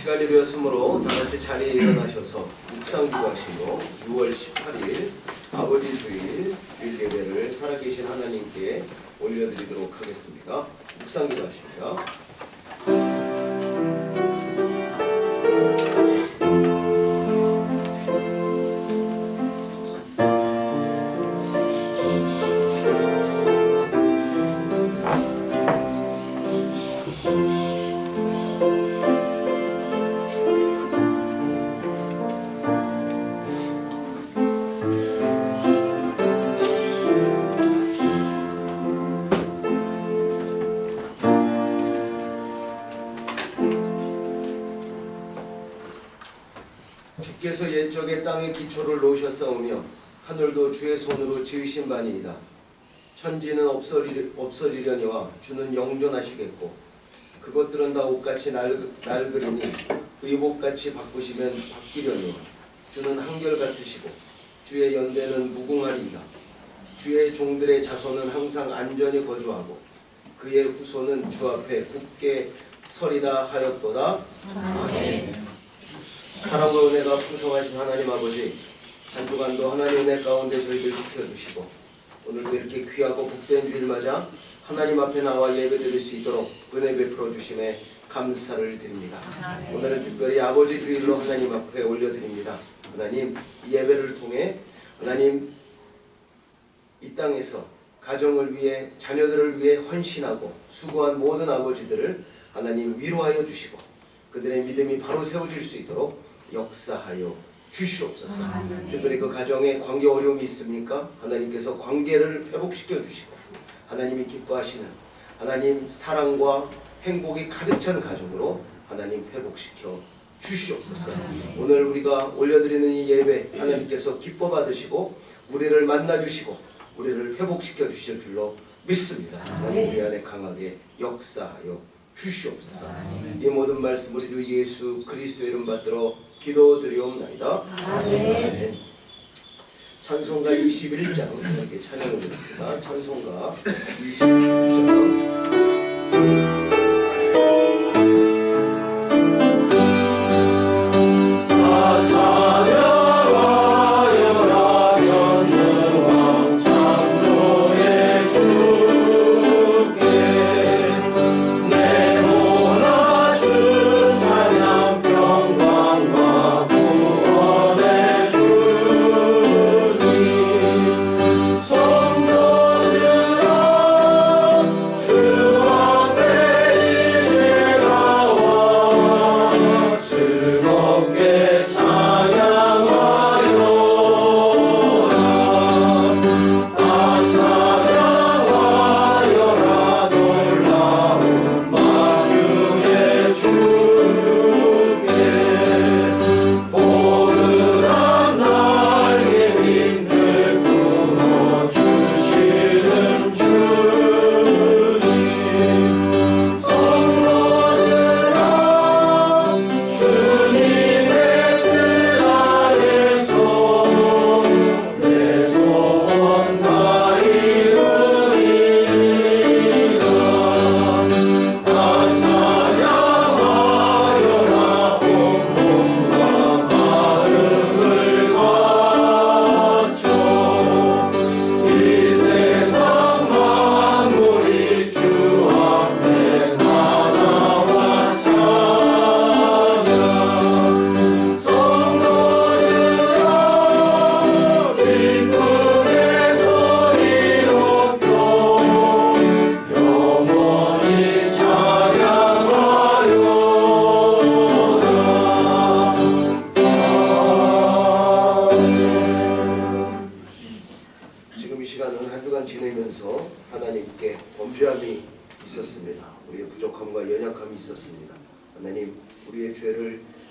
시간이 되었으므로 다같이 자리에 일어나셔서 묵상 기도하시고 6월 18일 아버지 주일 예배를 살아계신 하나님께 올려드리도록 하겠습니다. 묵상 기도하십니다. 주께서 옛적에 땅의 기초를 놓으셨사오며 하늘도 주의 손으로 지으신 바니이다. 천지는 없어지려니와 주는 영존하시겠고 그것들은 다 옷같이 낡으리니 의복같이 바꾸시면 바뀌려니와 주는 한결같으시고 주의 연대는 무궁하리이다. 주의 종들의 자손은 항상 안전히 거주하고 그의 후손은 주 앞에 굳게 서리다 하였도다. 아멘. 사랑과 은혜가 풍성하신 하나님 아버지, 한 주간도 하나님 은혜 가운데 저희들 지켜주시고 오늘도 이렇게 귀하고 복된 주일 맞아 하나님 앞에 나와 예배드릴 수 있도록 은혜 베풀어 주심에 감사를 드립니다. 오늘은 특별히 아버지 주일로 하나님 앞에 올려드립니다. 하나님, 이 예배를 통해 하나님 이 땅에서 가정을 위해 자녀들을 위해 헌신하고 수고한 모든 아버지들을 하나님 위로하여 주시고 그들의 믿음이 바로 세워질 수 있도록 역사하여 주시옵소서. 특별히 그 가정에 관계 어려움이 있습니까? 하나님께서 관계를 회복시켜 주시고 하나님이 기뻐하시는 하나님 사랑과 행복이 가득 찬 가정으로 하나님 회복시켜 주시옵소서. 오늘 우리가 올려드리는 이 예배 하나님께서 기뻐 받으시고 우리를 만나 주시고 우리를 회복시켜 주실 줄로 믿습니다. 하나님 우리 안에 강하게 역사하여 주시옵소서. 이 모든 말씀 우리 주 예수 그리스도의 이름 받들어 기도드리옵나이다. 아멘. 찬송가 21장 이렇게 찬양을 드립니다. 찬송가 21장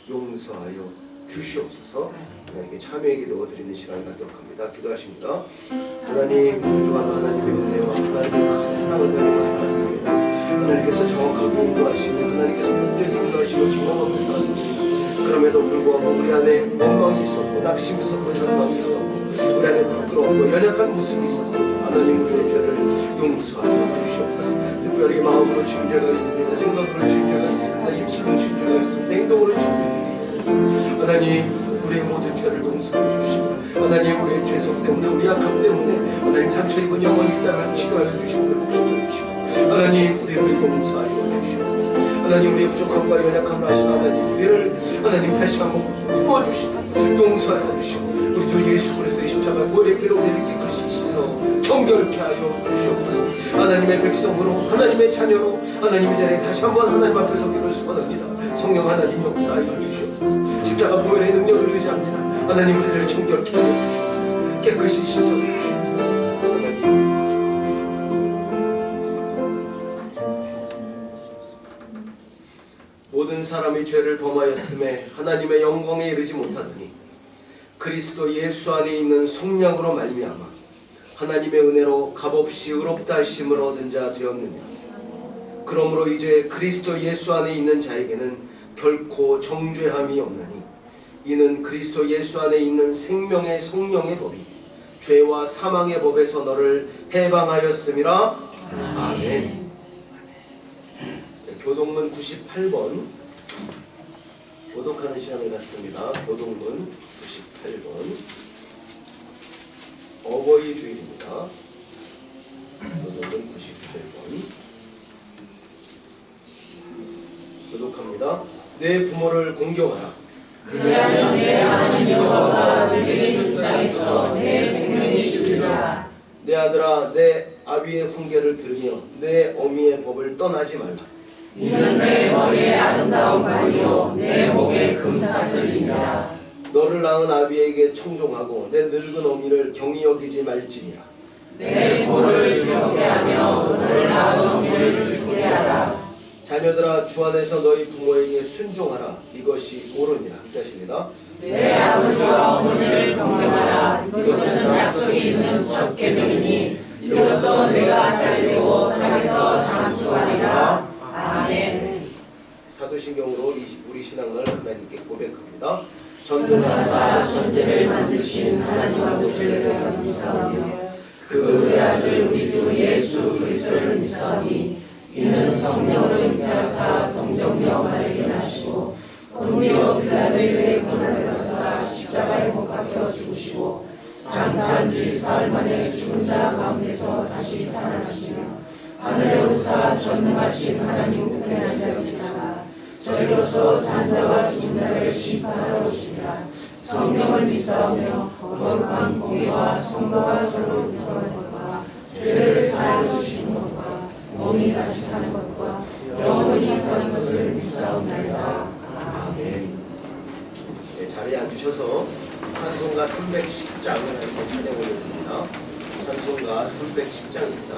용서하여 주시옵소서. 하나님께 참여의 기도 드리는 시간을 갖도록 합니다. 기도하십니다. 하나님, 우주한 하나님의 은혜와 하나님의 큰 사랑을 가지고 살았습니다. 하나님께서 정확하게 인도하시고 하나님께서 복되게 인도하시고 경험하고 살았습니다. 그럼에도 불구하고 우리 안에 원망이 있었고 낙심이 있었고 절망이 있었고 우리 안에 부끄럽고 연약한 모습이 있었습니다. 하나님, 우리의 죄를 용서하여 주시옵소서. 특별히 마음으로 지은 죄가 있습니다. 생각으로 지은 죄가 있습니다. 입술로 지은 죄가 있습니다. 행동으로 지은 죄가 있습니다. 하나님, 우리의 모든 죄를 용서해 주시고, 하나님, 우리의 죄성 때문에, 우리 약함 때문에, 하나님, 상처 입은 영혼이 있다면 치료하여 주시고 회복시켜 주시고, 하나님, 우리를 용서하여 주시옵소서. 하나님, 우리의 부족함과 연약함을 아신 하나님, 우리를 하나님 다시 한번 품어주시고 용서하여 주시고, 우리 주 예수 그리스도의 십자가 보혈의 피로 우리를 깨끗이 씻어 정결케 하여 주시옵소서. 하나님의 백성으로, 하나님의 자녀로 하나님의 자리에 다시 한번 하나님 앞에 서기를 소원합니다. 성령 하나님 역사하여 주시옵소서. 십자가 보혈의 능력을 의지합니다. 하나님, 우리를 정결케 하여 주시옵소서. 깨끗이 씻어 주시옵소서. 하나님, 모든 사람이 죄를 범하였음에 하나님의 영광에 이르지 못하더니 그리스도 예수 안에 있는 속량으로 말미암아 하나님의 은혜로 값없이 의롭다 하심을 얻은 자 되었느냐. 그러므로 이제 그리스도 예수 안에 있는 자에게는 결코 정죄함이 없나니 이는 그리스도 예수 안에 있는 생명의 성령의 법이 죄와 사망의 법에서 너를 해방하였음이라. 아멘. 교동문 98번 교독하는 시간을 갖습니다. 교동문 98번 어버이 주일입니다. 교동문 98번 교독합니다. 내 부모를 공경하라. 그리하면 내 하나님 여호와가 내게 준 땅에서 내 생명이 이르리라. 내 아들아, 내 아비의 훈계를 들으며 내 어미의 법을 떠나지 말라. 이는 내 머리에 아름다운 관이요 내 목에 금사슬이니라. 너를 낳은 아비에게 청종하고 내 늙은 어미를 경히 여기지 말지니라. 내 볼을 즐겁게 하며 너를 낳은 어미를 기쁘게 하라. 자녀들아, 주 안에서 너희 부모에게 순종하라. 이것이 옳으니라. 하십니다. 내 아버지와 어머니를 경외하라. 이것은 약속이 있는 첫 계명이니 이로써 내가 잘되고 땅에서 장수하리라. 아멘. 사도신경으로 우리 신앙을 하나님께 고백합니다. 전능하사 천지를 만드신 하나님 아버지를 내가 믿사오며 그 외아들 우리 주 예수 그리스도를 믿사오니 이는 성령으로 잉태하사 동정녀 마리아에게 나시고 본디오 빌라도에게 고난을 받으사 십자가에 못 박혀 죽으시고 장사한 지 사흘 만에 죽은 자 가운데서 다시 살아나시며 하늘에 오르사 전능하신 하나님 우편에 앉아 계시다가 저희로서 산자와 죽은 자를 심판하러 오시리라. 성령을 믿사오며 거룩한 공의와 성도가 서로 교통하는 것과 죄를 사하여 주시는 것과 몸이 다시 사는 것과 영원히 사는 것을 믿사옵나이다. 아멘. 네, 자리에 앉으셔서 찬송가 310장을 함께 찬양 올려드립니다. 찬송가 310장입니다.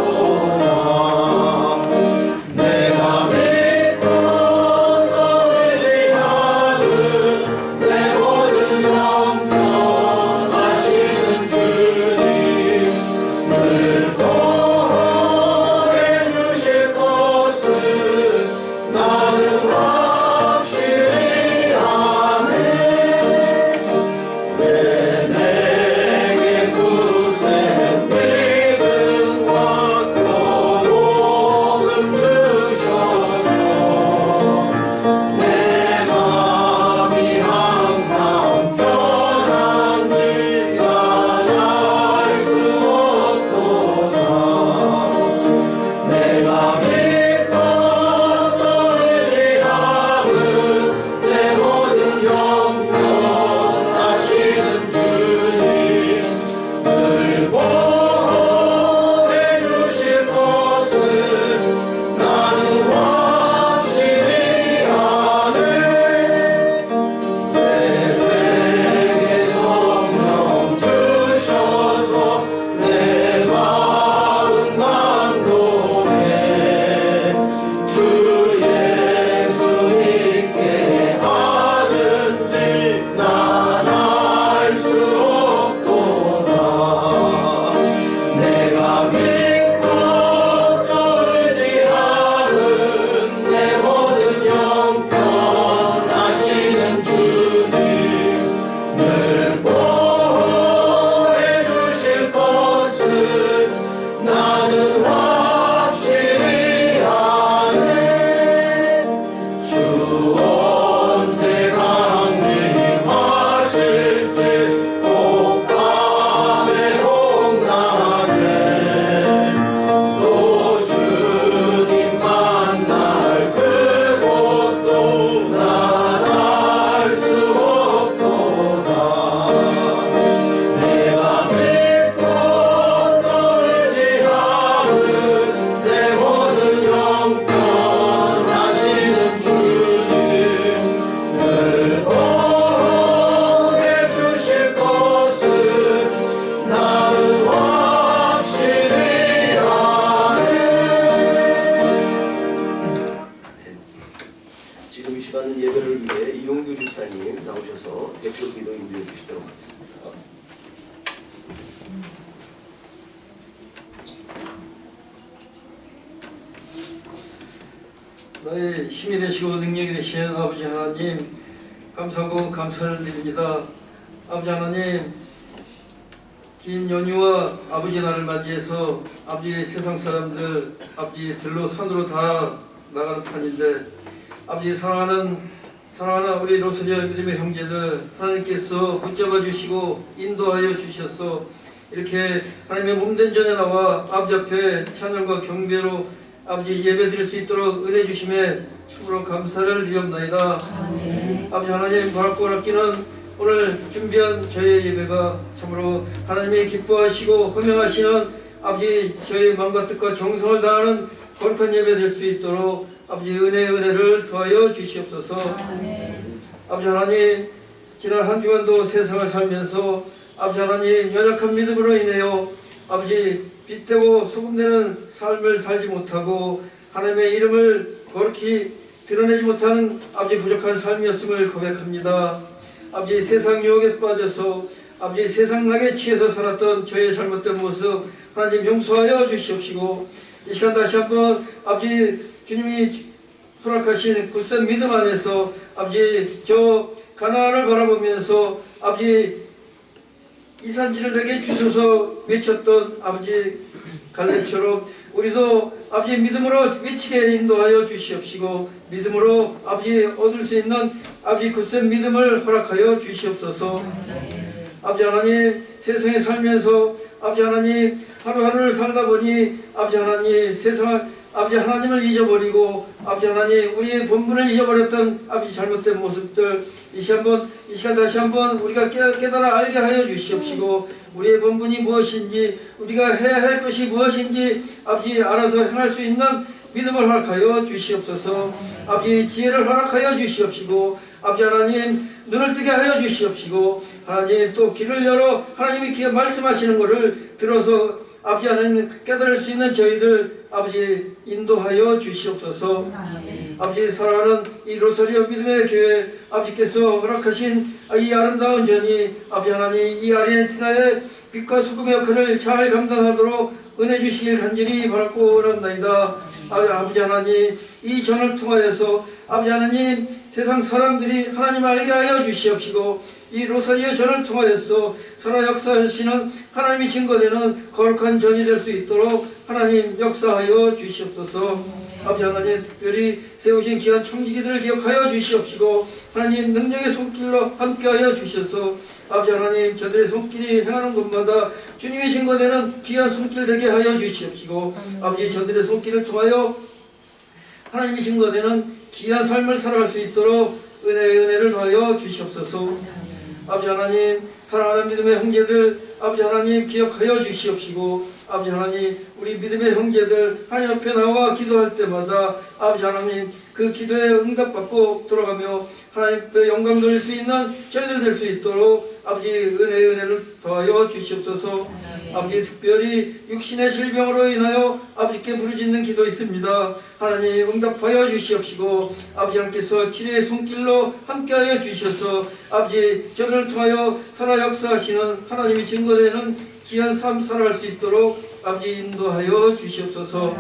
주 나의 힘이 되시고 능력이 되신 아버지 하나님, 감사하고 감사를 드립니다. 아버지 하나님, 긴 연휴와 아버지 날을 맞이해서 아버지 세상 사람들 아버지 들로 산으로 다 나가는 판인데, 아버지 사랑하는 우리 로스리아 믿음의 형제들 하나님께서 붙잡아 주시고 인도하여 주셔서 이렇게 하나님의 몸된 전에 나와 아버지 앞에 찬양과 경배로 아버지 예배 드릴 수 있도록 은혜 주심에 참으로 감사를 드리옵나이다. 아버지 하나님, 바랄 아끼는 오늘 준비한 저의 예배가 참으로 하나님이 기뻐하시고 허명하시는 아버지 저의 마음과 뜻과 정성을 다하는 거룩한 예배 될 수 있도록 아버지 은혜를 더하여 주시옵소서. 아버지 하나님, 지난 한 주간도 세상을 살면서 아버지 하나님 연약한 믿음으로 인하여 아버지 빛되고 소금되는 삶을 살지 못하고 하나님의 이름을 거룩히 드러내지 못하는 아버지 부족한 삶이었음을 고백합니다. 아버지 세상 유혹에 빠져서 아버지 세상 낙에 취해서 살았던 저의 잘못된 모습 하나님 용서하여 주시옵시고, 이 시간 다시 한번 아버지 주님이 허락하신 굳센 믿음 안에서 아버지 저 가나안을 바라보면서 아버지 이 산지를 내게 주소서 외쳤던 아버지 갈렙처럼 우리도 아버지 믿음으로 외치게 인도하여 주시옵시고, 믿음으로 아버지 얻을 수 있는 아버지 굳센 믿음을 허락하여 주시옵소서. 아버지 하나님, 세상에 살면서 아버지 하나님 하루하루를 살다 보니 아버지 하나님 세상을 아버지 하나님을 잊어버리고 아버지 하나님 우리의 본분을 잊어버렸던 아버지 잘못된 모습들 이 시간 다시 한번 우리가 깨달아 알게 하여 주시옵시고, 우리의 본분이 무엇인지 우리가 해야 할 것이 무엇인지 아버지 알아서 행할 수 있는 믿음을 허락하여 주시옵소서. 아버지 지혜를 허락하여 주시옵시고, 아버지 하나님 눈을 뜨게 하여 주시옵시고, 하나님 또 길을 열어 하나님이 귀에 말씀하시는 것을 들어서 아버지 하나님 깨달을 수 있는 저희들 아버지 인도하여 주시옵소서. 아버지 사랑하는 이 로사리오 믿음의 교회 아버지께서 허락하신 이 아름다운 전이 아버지 하나님 이 아르헨티나의 빛과 소금의 역할을 잘 감당하도록 은혜 주시길 간절히 바라고 원합나이다. 아버지 하나님 이 전을 통하여서 아버지 하나님 세상 사람들이 하나님 알게 하여 주시옵시고, 이 로사리오 전을 통하여서 살아 역사하시는 하나님이 증거되는 거룩한 전이 될 수 있도록 하나님 역사하여 주시옵소서. 아버지 하나님 특별히 세우신 귀한 청지기들을 기억하여 주시옵시고, 하나님 능력의 손길로 함께하여 주셔서 아버지 하나님 저들의 손길이 행하는 곳마다 주님의 증거되는 귀한 손길 되게 하여 주시옵시고, 아버지 저들의 손길을 통하여 하나님이 증거되는 귀한 삶을 살아갈 수 있도록 은혜를 더하여 주시옵소서. 아버지 하나님 사랑하는 믿음의 형제들 아버지 하나님 기억하여 주시옵시고, 아버지 하나님 우리 믿음의 형제들 하나님 앞에 나와 기도할 때마다 아버지 하나님 그 기도에 응답받고 돌아가며 하나님 앞에 영광 돌릴 수 있는 저희들 될 수 있도록 아버지 은혜를 더하여 주시옵소서. 아버지 특별히 육신의 질병으로 인하여 아버지께 부르짖는 기도 있습니다. 하나님 응답하여 주시옵시고, 아버지 하나님께서 치료의 손길로 함께하여 주셔서 아버지 저들을 통하여 살아 역사하시는 하나님이 증거되는 귀한 삶 살아갈 수 있도록 아버지 인도하여 주시옵소서.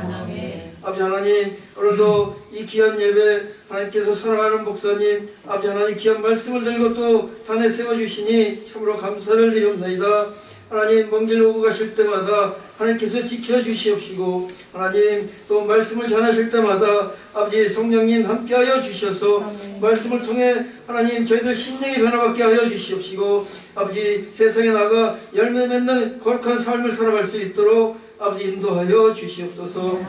아버지 하나님 오늘도 이 귀한 예배 하나님께서 사랑하는 목사님 아버지 하나님 귀한 말씀을 들고 또 단에 세워주시니 참으로 감사를 드리옵나이다. 하나님 먼 길 오고 가실 때마다 하나님께서 지켜주시옵시고, 하나님 또 말씀을 전하실 때마다 아버지 성령님 함께하여 주셔서 말씀을 통해 하나님 저희들 심령이 변화받게 하여 주시옵시고, 아버지 세상에 나가 열매 맺는 거룩한 삶을 살아갈 수 있도록 아버지 인도하여 주시옵소서.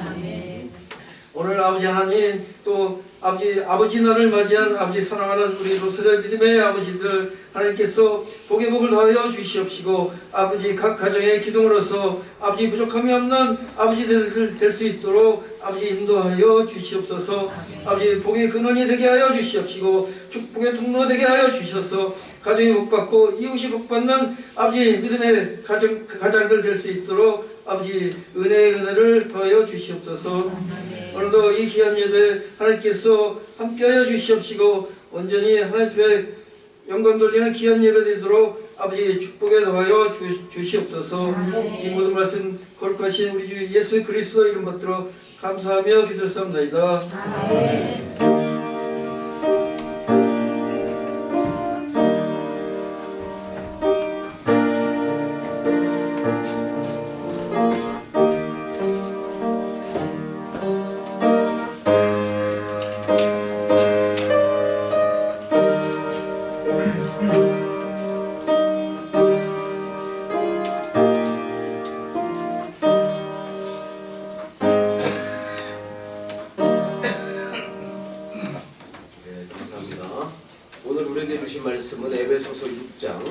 오늘 아버지 하나님 또 아버지 날을 맞이한 아버지 사랑하는 우리 로스리아 믿음의 아버지들 하나님께서 복의 복을 더하여 주시옵시고, 아버지 각 가정의 기둥으로서 아버지 부족함이 없는 아버지들 될 수 있도록 아버지 인도하여 주시옵소서. 아버지 복의 근원이 되게 하여 주시옵시고, 축복의 통로 되게 하여 주셔서 가정이 복받고 이웃이 복받는 아버지 믿음의 가장들 될 수 있도록 아버지 은혜를 더하여 주시옵소서. 오늘도 이 귀한 예배 하나님께서 함께하여 주시옵시고, 온전히 하나님 앞에 영광 돌리는 귀한 예배 되도록 아버지 축복에 더하여 주시옵소서. 이 모든 말씀 거룩하신 우리 주 예수 그리스도 이름 받들어 감사하며 기도했습니다. 아멘. 네, 감사합니다. 오늘 우리에게 주신 말씀은 에베소서 6장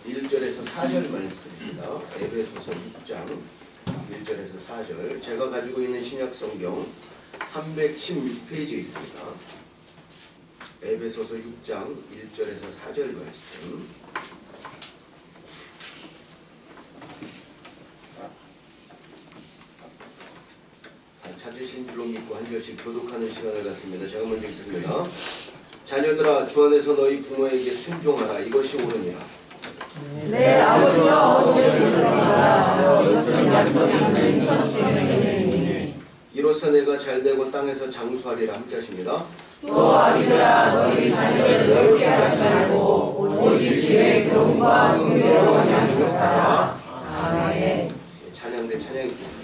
1절에서 4절 말씀입니다. 에베소서 6장 1절에서 4절. 제가 가지고 있는 신약 성경 316페이지에 있습니다. 에베소서 6장 1절에서 4절 말씀. 찾으신 줄로 믿고 한 절씩 교독하는 시간을 갖습니다. 제가 먼저 읽습니다. 자녀들아, 주 안에서 너희 부모에게 순종하라. 이것이 옳으니라. 내 아버지와 어머니를 부르노라. 이것은 약속이 있는 천주님이니. 이로써 내가 잘되고 땅에서 장수하리라. 함께 하십니다. 또 아비들아, 너희 자녀를 넓게 하지 말고 오직 주의 교훈과 긍휼로 양육하라. 아멘. 찬양대 찬양 읽겠습니다.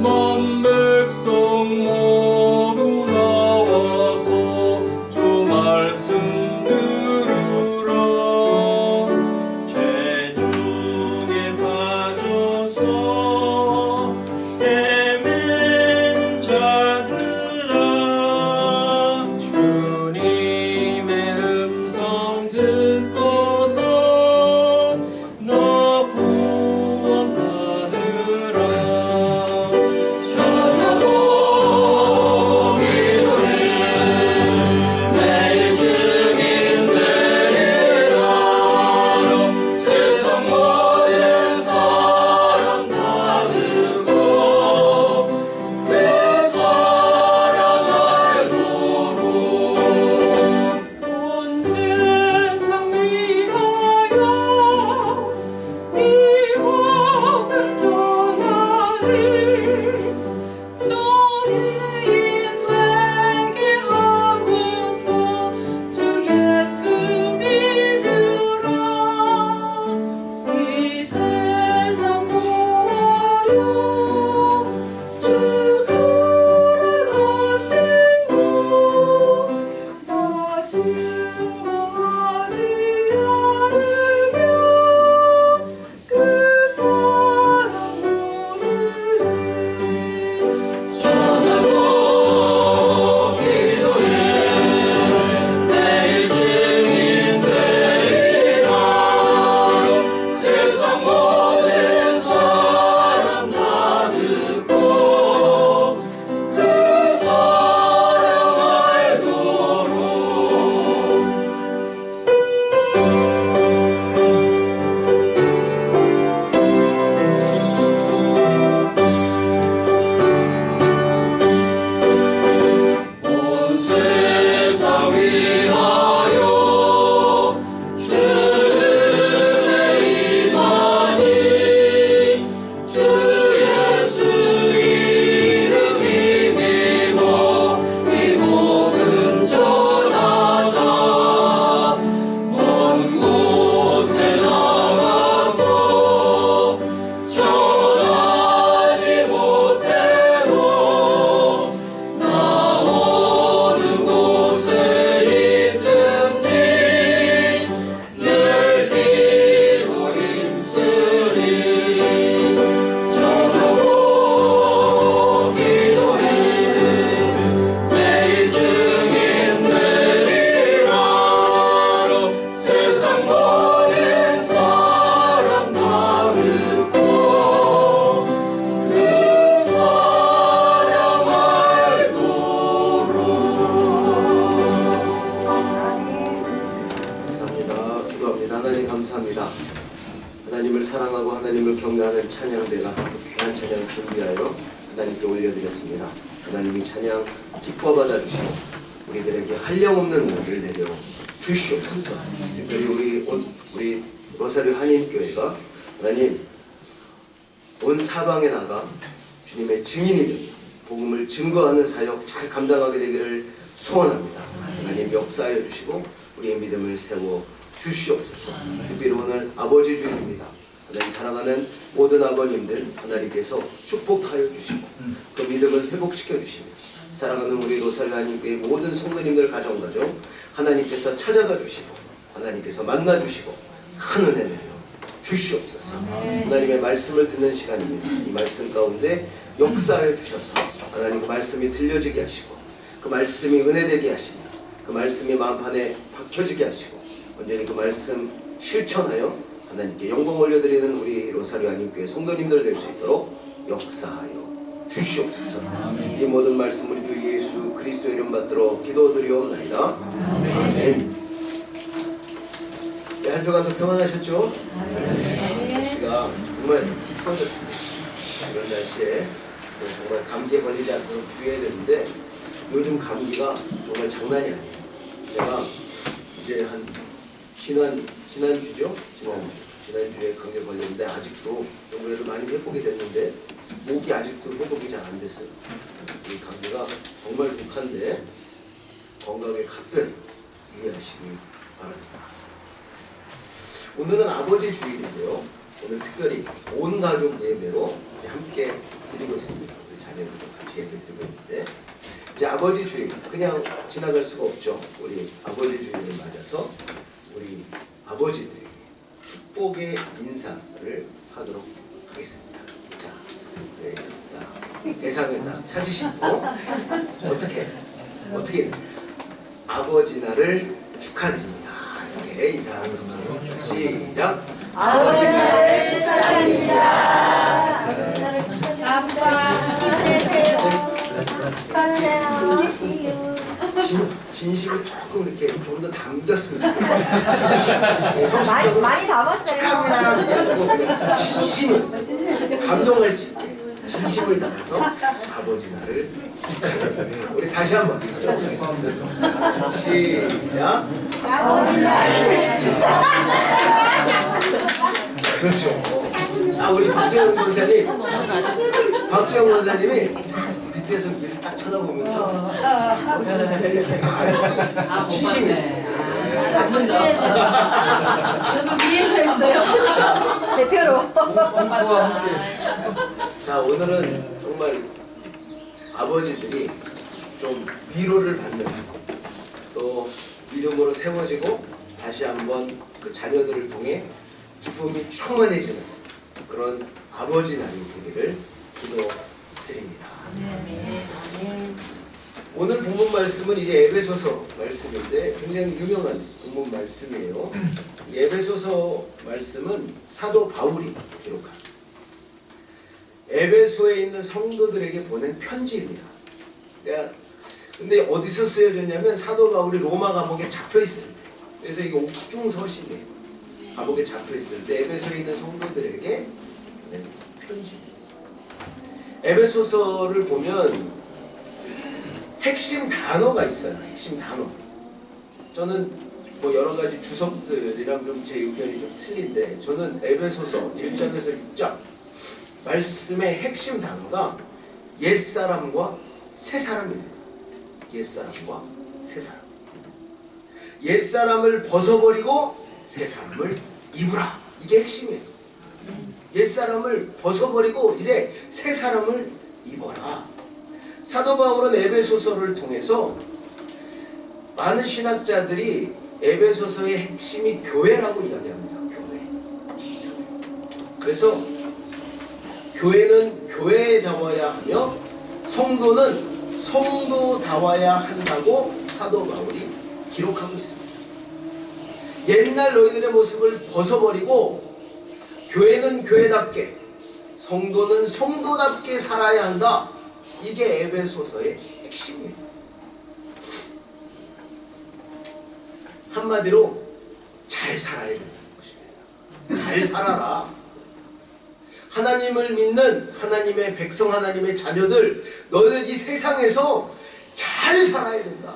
만 백성 올려드렸습니다. 하나님이 찬양 기뻐 받아주시고 우리들에게 한량없는 은혜를 내려 주시옵소서. 특별히 우리 로사리오 한인교회가 하나님 온 사방에 나가 주님의 증인이 되고 복음을 증거하는 사역 잘 감당하게 되기를 소원합니다. 하나님 역사하여 주시고 우리의 믿음을 세워 주시옵소서. 특별히 오늘 아버지 주일입니다. 하나님 사랑하는 모든 아버님들 하나님께서 축복하여 주시고 그 믿음을 회복시켜 주시며 사랑하는 우리 로사리오 한인교회 모든 성도님들 가정 하나님께서 찾아가 주시고 하나님께서 만나 주시고 큰 은혜 내려 주시옵소서. 하나님의 말씀을 듣는 시간입니다. 이 말씀 가운데 역사하여 주셔서 하나님 그 말씀이 들려지게 하시고 그 말씀이 은혜되게 하시며 그 말씀이 마음판에 박혀지게 하시고 온전히 그 말씀 실천하여 하나님께 영광 올려드리는 우리 로사리오 한인교회 성도님들 될 수 있도록 역사하여 주시옵소서. 이 모든 말씀 우리 주 예수 그리스도 이름 받들어 기도드리옵나이다. 아멘. 한 주간도 평안하셨죠? 날씨가 정말 추워졌습니다. 이런 날씨에 정말 감기에 걸리지 않도록 주의해야 되는데 요즘 감기가 정말 장난이 아니에요. 제가 이제 한 지난주에 감기에 걸렸는데 아직도 좀 그래도 많이 회복이 됐는데 목이 아직도 회복이 잘 안 됐어요. 이 감기가 정말 독한데 건강에 각별히 유의하시기 바랍니다. 오늘은 아버지 주일인데요. 오늘 특별히 온 가족 예배로 이제 함께 드리고 있습니다. 우리 자녀들도 같이 예배 드리고 있는데 이제 아버지 주일 그냥 지나갈 수가 없죠. 우리 아버지 주일을 맞아서 우리 아버지들에게 축복의 인사를 하도록 하겠습니다. 자, 대상을 딱 찾으시고 어떻게 아버지 날을 축하드립니다. 이렇게 인사하는 거예요. 시작. 아버지 날을 축하드립니다. 아빠 힘내세요. 진심을 조금 이렇게 좀 더 담겼으면 좋겠어요. 많이 담았어요. 축하합니다. 진심을 감동할 수 있게 진심을 담아서 아버지 날을 축하드립니다. 우리 다시 한번 하겠습니다. 시작. 아버지 날을 축하드립니다. 그렇죠. 우리 박재영 권사님이 밑에서 위를 딱 쳐다보면서 진심이 저도 위에서 했어요. 대표로. 공부와 함께. 자, 오늘은 정말 아버지들이 좀 위로를 받는 또 믿음으로 세워지고 다시 한번 그 자녀들을 통해 기쁨이 충만해지는 그런 아버지 날이 되기를 기도드립니다. 오늘 본문 말씀은 이제 에베소서 말씀인데 굉장히 유명한 본문 말씀이에요. 이 에베소서 말씀은 사도 바울이 기록한 에베소에 있는 성도들에게 보낸 편지입니다. 근데 어디서 쓰여졌냐면 사도 바울이 로마 감옥에 잡혀 있을 때, 그래서 이게 옥중서신이에요. 감옥에 잡혀 있을 때 에베소에 있는 성도들에게 보낸 편지. 에베소서를 보면 핵심 단어가 있어요. 핵심 단어. 저는 뭐 여러 가지 주석들이랑 좀 제 의견이 좀 틀린데 저는 에베소서 1장에서 6장 말씀의 핵심 단어가 옛사람과 새사람입니다. 옛사람과 새사람. 옛사람을 벗어버리고 새사람을 입으라. 이게 핵심이에요. 옛사람을 벗어버리고 이제 새사람을 입어라. 사도 바울은 에베소서를 통해서 많은 신학자들이 에베소서의 핵심이 교회라고 이야기합니다. 교회. 그래서 교회는 교회다워야 하며 성도는 성도다워야 한다고 사도 바울이 기록하고 있습니다. 옛날 너희들의 모습을 벗어버리고 교회는 교회답게 성도는 성도답게 살아야 한다. 이게 에베소서의 핵심이에요. 한마디로 잘 살아야 된다는 것입니다. 잘 살아라. 하나님을 믿는 하나님의 백성, 하나님의 자녀들, 너희들 이 세상에서 잘 살아야 된다.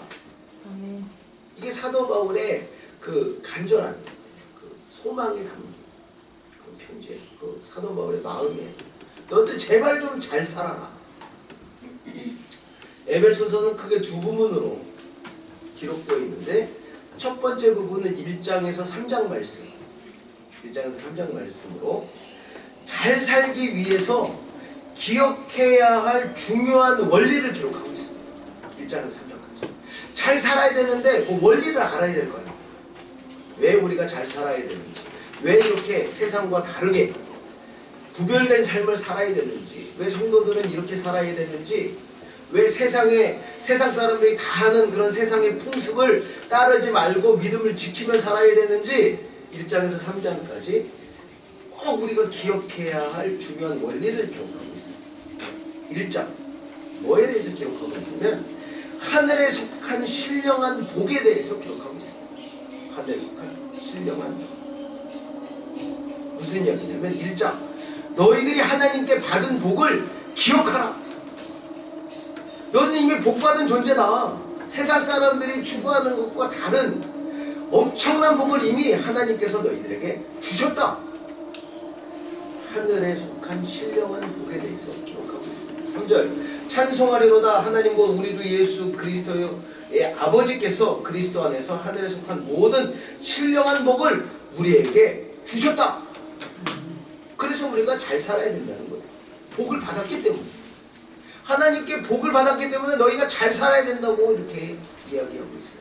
이게 사도 바울의 그 간절한 그 소망이 담긴 그 편지에, 그 사도 바울의 마음에 너희들 제발 좀 잘 살아라. 에베소서는 크게 두 부분으로 기록되어 있는데, 첫 번째 부분은 1장에서 3장 말씀, 1장에서 3장 말씀으로 잘 살기 위해서 기억해야 할 중요한 원리를 기록하고 있습니다. 1장에서 3장까지. 잘 살아야 되는데 그 원리를 알아야 될 거예요. 왜 우리가 잘 살아야 되는지, 왜 이렇게 세상과 다르게 구별된 삶을 살아야 되는지, 왜 성도들은 이렇게 살아야 되는지, 왜 세상 사람들이 다 하는 그런 세상의 풍습을 따르지 말고 믿음을 지키며 살아야 되는지 1장에서 3장까지 꼭 우리가 기억해야 할 중요한 원리를 기록하고 있습니다. 1장 뭐에 대해서 기록하고 있냐면 하늘에 속한 신령한 복에 대해서 기록하고 있습니다. 하늘에 속한 신령한 복. 무슨 이야기냐면 1장 너희들이 하나님께 받은 복을 기억하라. 너는 이미 복받은 존재다. 세상 사람들이 추구하는 것과 다른 엄청난 복을 이미 하나님께서 너희들에게 주셨다. 하늘에 속한 신령한 복에 대해서 기록하고 있습니다. 3절 찬송하리로다. 하나님과 우리 주 예수 그리스도의 아버지께서 그리스도 안에서 하늘에 속한 모든 신령한 복을 우리에게 주셨다. 그래서 우리가 잘 살아야 된다는 거예요. 복을 받았기 때문에. 하나님께 복을 받았기 때문에 너희가 잘 살아야 된다고 이렇게 이야기하고 있어요.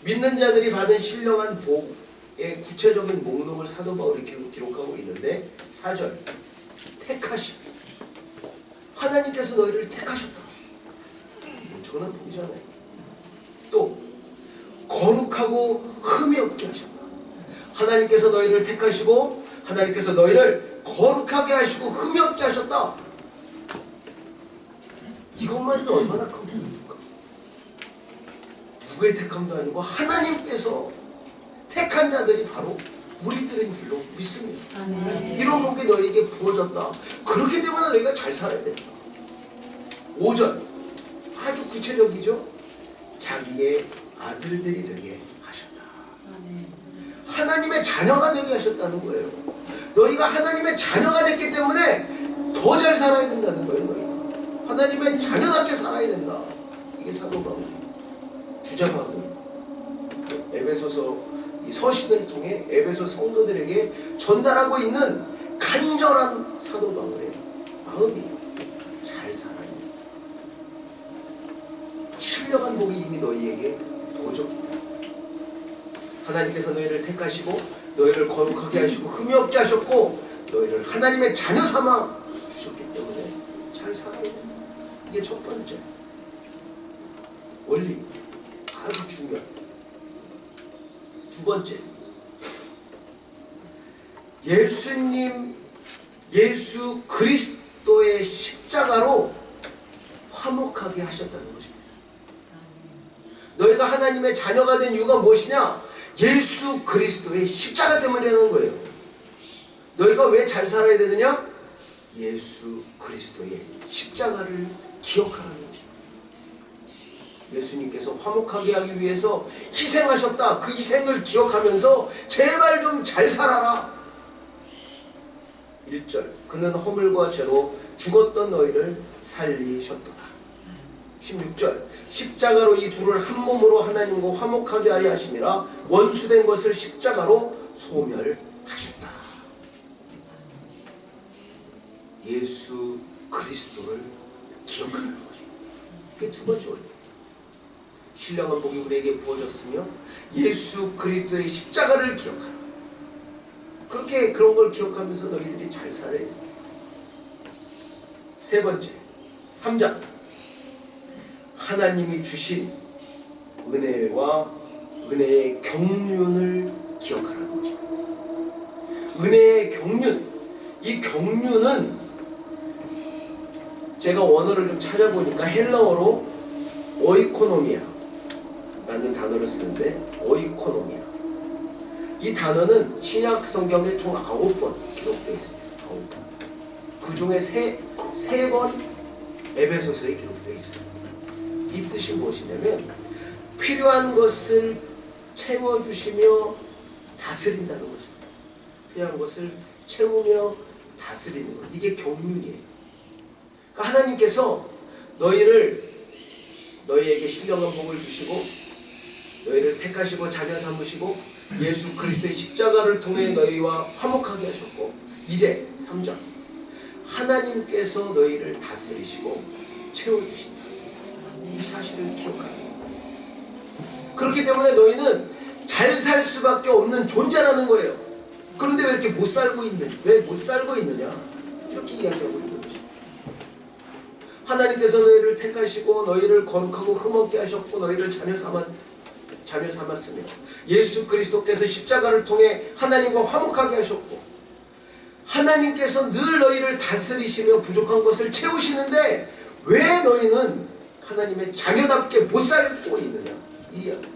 믿는 자들이 받은 신령한 복의 구체적인 목록을 사도 바울이 기록하고 있는데 4절 택하심. 하나님께서 너희를 택하셨다. 엄청난 복이잖아요. 또 거룩하고 흠이 없게 하셨다. 하나님께서 너희를 택하시고 하나님께서 너희를 거룩하게 하시고 흠이 없게 하셨다. 이것만 해도 얼마나 큰 복입니까? 누구의 택함도 아니고 하나님께서 택한 자들이 바로 우리들인 줄로 믿습니다. 아멘. 이런 복이 너희에게 부어졌다. 그렇기 때문에 너희가 잘 살아야 된다. 5절 아주 구체적이죠. 자기의 아들들이 되게 하셨다. 하나님의 자녀가 되게 하셨다는 거예요. 너희가 하나님의 자녀가 됐기 때문에 더 잘 살아야 된다는 거예요. 너희가 하나님의 자녀답게 살아야 된다. 이게 사도 바울이 주장하고 에베소서 이 서신을 통해 에베소 성도들에게 전달하고 있는 간절한 사도 바울의 마음이 잘 살아야 된다. 신령한 복이 이미 너희에게 부어졌기 때문에 하나님께서 너희를 택하시고 너희를 거룩하게 하시고 흠이 없게 하셨고 너희를 하나님의 자녀 삼아 주셨기 때문에 잘 살아야 된다. 이게 첫 번째 원리, 아주 중요한. 두 번째, 예수 그리스도의 십자가로 화목하게 하셨다는 것입니다. 너희가 하나님의 자녀가 된 이유가 무엇이냐? 예수 그리스도의 십자가 때문이라는 거예요. 너희가 왜 잘 살아야 되느냐? 예수 그리스도의 십자가를 기억하라는 것입니다. 예수님께서 화목하게 하기 위해서 희생하셨다. 그 희생을 기억하면서 제발 좀 잘 살아라. 1절 그는 허물과 죄로 죽었던 너희를 살리셨도다. 16절 십자가로 이 둘을 한 몸으로 하나님과 화목하게 하려 하심이라 원수된 것을 십자가로 소멸하셨다. 예수 그리스도를 기억하는 것입니다. 그게 두 번째 원리. 신령한 복이 우리에게 부어졌으며 예수 그리스도의 십자가를 기억하라. 그렇게 그런 걸 기억하면서 너희들이 잘 살아야 돼. 세 번째 3장 하나님이 주신 은혜와 은혜의 경륜을 기억하라는 것입니다. 은혜의 경륜, 이 경륜은 제가 원어를 좀 찾아보니까 헬라어로 오이코노미아 라는 단어를 쓰는데 오이코노미아, 이 단어는 신약 성경에 총 9번 기록되어 있습니다. 그 중에 세 번 에베소서에 기록되어 있어요. 이 뜻이 무엇이냐면 필요한 것을 채워주시며 다스린다는 것입니다. 필요한 것을 채우며 다스리는 것. 이게 경륜이에요. 그러니까 하나님께서 너희에게 신령한 복을 주시고 너희를 택하시고 자녀 삼으시고 예수 그리스도의 십자가를 통해 너희와 화목하게 하셨고 이제 3장 하나님께서 너희를 다스리시고 채워주신다. 이 사실을 기억하라. 그렇기 때문에 너희는 잘 살 수밖에 없는 존재라는 거예요. 그런데 왜 이렇게 못 살고 있느냐? 이렇게 이야기하고 있는 거죠. 하나님께서 너희를 택하시고 너희를 거룩하고 흠없게 하셨고 너희를 자녀 삼았으며 예수 그리스도께서 십자가를 통해 하나님과 화목하게 하셨고 하나님께서 늘 너희를 다스리시며 부족한 것을 채우시는데 왜 너희는 하나님의 자녀답게 못 살고 있느냐? 이 이야기.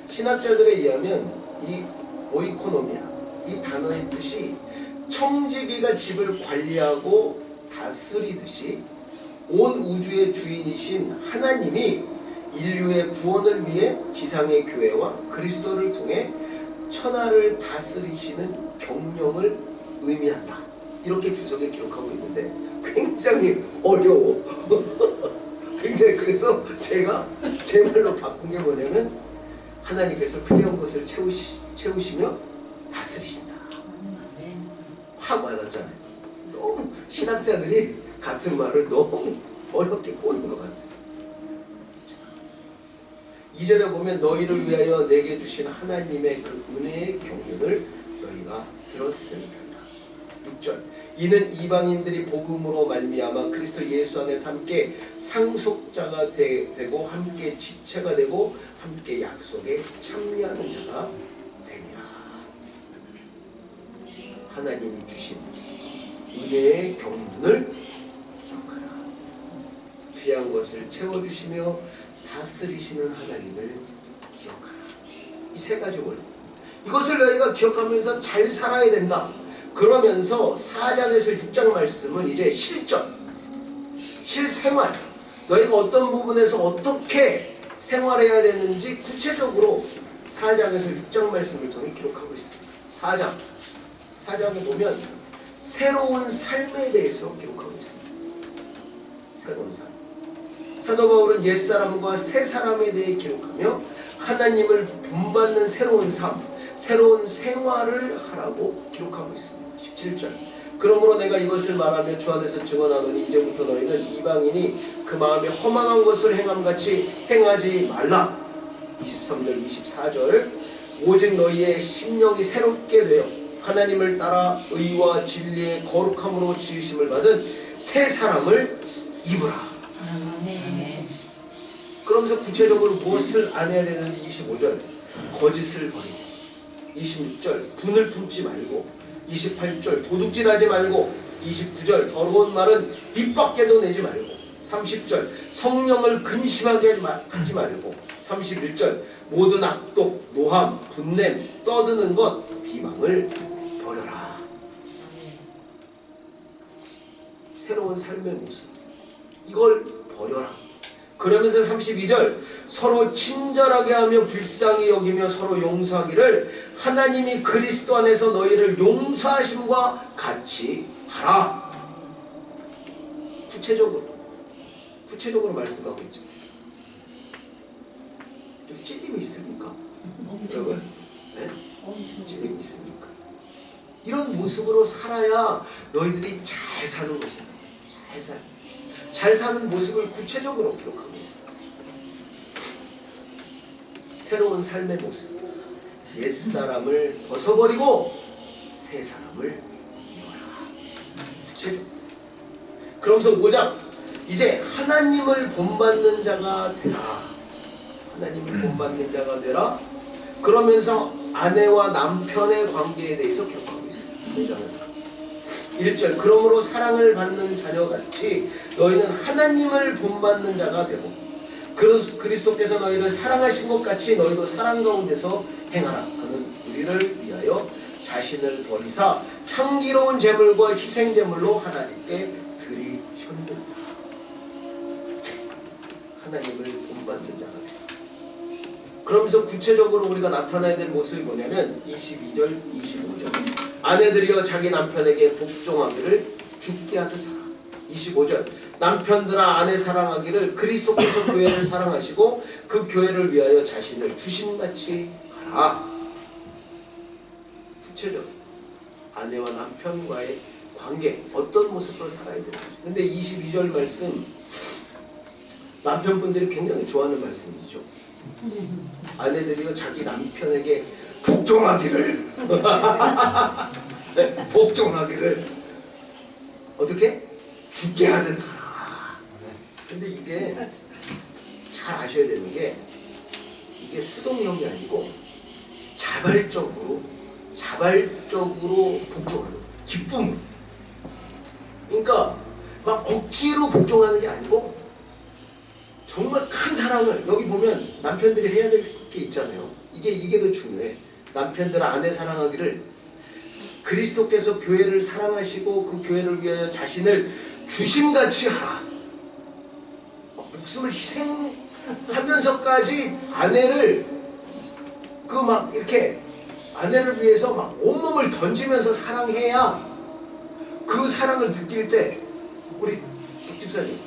신학자들에 의하면 이 오이코노미아, 이 단어의 뜻이 청지기가 집을 관리하고 다스리듯이 온 우주의 주인이신 하나님이 인류의 구원을 위해 지상의 교회와 그리스도를 통해 천하를 다스리시는 경영을 의미한다. 이렇게 주석에 기록하고 있는데 굉장히 어려워. 굉장히 그래서 제가 제 말로 바꾼 게 뭐냐면 하나님께서 필요한 것을 채우시며 다스리신다. 확 와닿잖아요. 너무 신학자들이 같은 말을 너무 어렵게 꼬는 것 같아요. 2절에 보면 너희를 위하여 내게 주신 하나님의 그 은혜의 경륜을 너희가 들었으니까. 6절 이는 이방인들이 복음으로 말미암아 그리스도 예수 안에서 함께 상속자가 되고 함께 지체가 되고 함께 약속에 참여하는 자가 되니라. 하나님이 주신 은혜의 경륜을 기억하라. 필요한 것을 채워주시며 다스리시는 하나님을 기억하라. 이 세 가지 원리. 이것을 너희가 기억하면서 잘 살아야 된다. 그러면서 4장에서 6장 말씀은 이제 실전, 실생활, 너희가 어떤 부분에서 어떻게 생활해야 되는지 구체적으로 4장에서 6장 말씀을 통해 기록하고 있습니다. 4장에 보면 새로운 삶에 대해서 기록하고 있습니다. 새로운 삶. 사도 바울은 옛사람과 새사람에 대해 기록하며 하나님을 본받는 새로운 삶, 새로운 생활을 하라고 기록하고 있습니다. 17절 그러므로 내가 이것을 말하며 주 안에서 증언하노니 이제부터 너희는 이방인이 그 마음에 허망한 것을 행함같이 행하지 말라. 23절 24절 오직 너희의 심령이 새롭게 되어 하나님을 따라 의와 진리의 거룩함으로 지으심을 받은 새 사람을 입으라. 그러면서 구체적으로 무엇을 안 해야 되는지 25절 거짓을 버리고 26절 분을 품지 말고 28절 도둑질하지 말고 29절 더러운 말은 입 밖에도 내지 말고 30절 성령을 근심하게 하지 말고 31절 모든 악독, 노함, 분냄, 떠드는 것, 비방을 버려라. 새로운 삶의 모습 이걸 버려라. 그러면서 32절 서로 친절하게 하며 불쌍히 여기며 서로 용서하기를 하나님이 그리스도 안에서 너희를 용서하심과 같이 하라. 구체적으로 말씀하고 있죠. 좀 찔림이 있습니까? 여러분? 네? 찔림이 있습니까? 이런 모습으로 살아야 너희들이 잘 사는 것입니다. 잘 사는 모습을 구체적으로 기록하고 있습니다. 새로운 삶의 모습. 옛사람을 벗어버리고 새사람을 입어라. 구체적으로. 그러면서 5장 이제 하나님을 본받는 자가 되라. 하나님을 본받는 자가 되라. 그러면서 아내와 남편의 관계에 대해서 기록하고 있습니다. 1절 그러므로 사랑을 받는 자녀같이 너희는 하나님을 본받는 자가 되고 그리스도께서 너희를 사랑하신 것 같이 너희도 사랑 가운데서 행하라. 그는 우리를 위하여 자신을 버리사 향기로운 제물과 희생 제물로 하나님께 드리셨느니라. 하나님을 본받는 자가 돼. 그러면서 구체적으로 우리가 나타나야 될 모습이 뭐냐면 22절, 25절. 아내들이여 자기 남편에게 복종하기를 죽게 하듯 하라. 25절. 남편들아 아내 사랑하기를 그리스도께서 교회를 사랑하시고 그 교회를 위하여 자신을 주심같이 하라. 구체적으로 아내와 남편과의 관계 어떤 모습으로 살아야 되는지. 근데 22절 말씀 남편분들이 굉장히 좋아하는 말씀이죠. 아내들이요 자기 남편에게 복종하기를 네, 복종하기를 어떻게? 죽게 하듯 하라. 근데 이게 잘 아셔야 되는 게 이게 수동형이 아니고 자발적으로 복종하는 기쁨. 그러니까 막 억지로 복종하는 게 아니고 정말 큰 사랑을, 여기 보면 남편들이 해야 될 게 있잖아요. 이게 더 중요해. 남편들 아내 사랑하기를 그리스도께서 교회를 사랑하시고 그 교회를 위하여 자신을 주심같이 하라. 목숨을 희생하면서까지 아내를 막 이렇게 아내를 위해서 막 온몸을 던지면서 사랑해야 그 사랑을 느낄 때 우리 집사님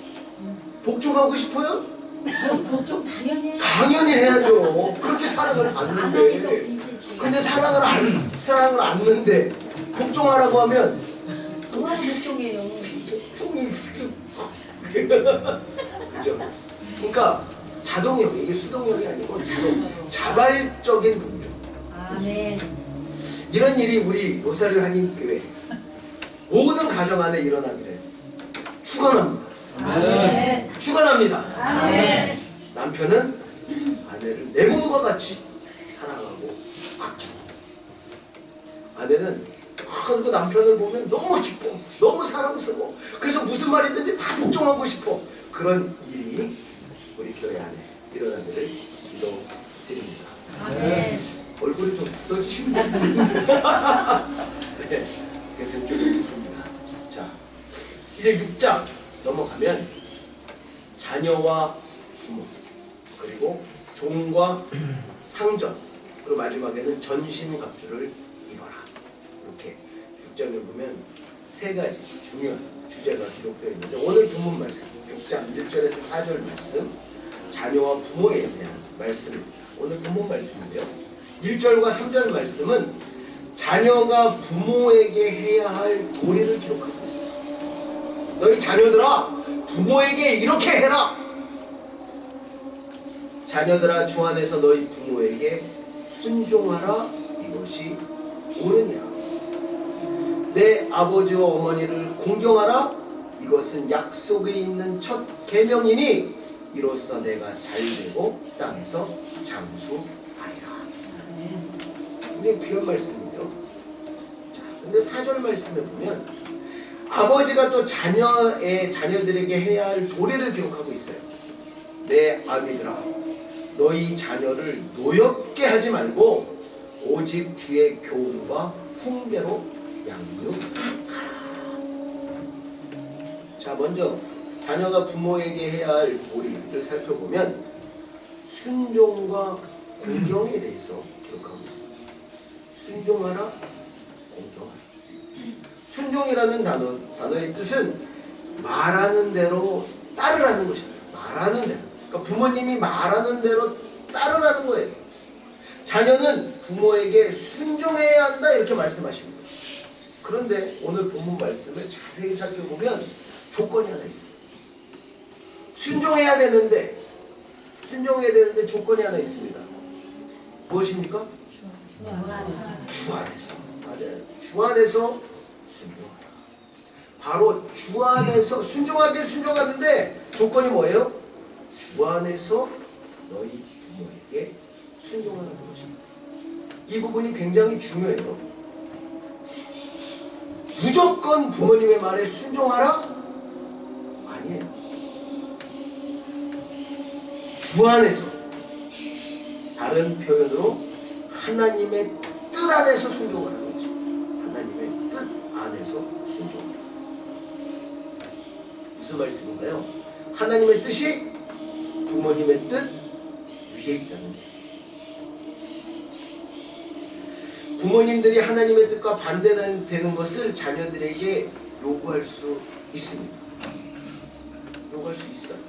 복종하고 싶어요? 복종 당연히 해야죠. 당연히 해야죠. 그렇게 사랑을 받는데. 근데 사랑을 안는데 복종하라고 하면 뭐하러 복종해요? 형님 그죠? 그러니까 자동형, 이게 수동형이 아니고 자발적인 복종. 아멘. 이런 일이 우리 로사리오 한인교회 모든 가정 안에 일어나기를 축원합니다. 아멘. 축원합니다. 아멘. 남편은 아내를 내 몸과 같이 사랑하고 아끼고, 아내는 그 남편을 보면 너무 기뻐, 너무 사랑스러워. 그래서 무슨 말이든지 다 복종하고 싶어. 그런 일이 우리 교회 안에 일어나기를 기도드립니다. 아멘. 얼굴이 좀 굳어지시면 네, 그렇게 좀 있습니다. 자, 이제 6장 넘어가면 자녀와 부모, 그리고 종과 상전, 그리고 마지막에는 전신갑주를 입어라. 이렇게 6장에 보면 세 가지 중요한 주제가 기록되어 있는데, 오늘 본문 말씀 6장 1절에서 4절 말씀, 자녀와 부모에 대한 말씀입니다. 오늘 본문 말씀인데요, 1절과 3절 말씀은 자녀가 부모에게 해야 할 도리를 기록하고 있습니다. 너희 자녀들아 부모에게 이렇게 해라. 자녀들아 주 안에서 너희 부모에게 순종하라. 이것이 옳으니라. 내 아버지와 어머니를 공경하라. 이것은 약속에 있는 첫 계명이니 이로써 내가 잘되고 땅에서 장수하리라. 굉장히 귀한 말씀이죠. 자, 근데 4절 말씀에 보면 아버지가 또 자녀들에게 해야 할 도리를 기록하고 있어요. 내 아비들아 너희 자녀를 노엽게 하지 말고 오직 주의 교훈과 훈계로 양육하라. 자, 먼저 자녀가 부모에게 해야 할 도리를 살펴보면 순종과 공경에 대해서 기록하고 있습니다. 순종하라, 공경하라. 순종이라는 단어의 뜻은 말하는 대로 따르라는 것입니다. 말하는 대로. 그러니까 부모님이 말하는 대로 따르라는 거예요. 자녀는 부모에게 순종해야 한다 이렇게 말씀하십니다. 그런데 오늘 본문 말씀을 자세히 살펴보면 조건이 하나 있습니다. 순종해야 되는데 조건이 하나 있습니다. 무엇입니까? 주 안에서. 맞아요. 주 안에서 순종하라. 바로 주 안에서 순종하는데 조건이 뭐예요? 주 안에서 너희 부모에게 순종하는 것입니다. 이 부분이 굉장히 중요해요. 무조건 부모님의 말에 순종하라? 아니에요. 주 주 안에서, 다른 표현으로 하나님의 뜻 안에서 순종하라는 거죠. 하나님의 뜻 안에서 순종하라. 무슨 말씀인가요? 하나님의 뜻이 부모님의 뜻 위에 있다는 거예요. 부모님들이 하나님의 뜻과 반대되는 것을 자녀들에게 요구할 수 있습니다. 요구할 수 있어요.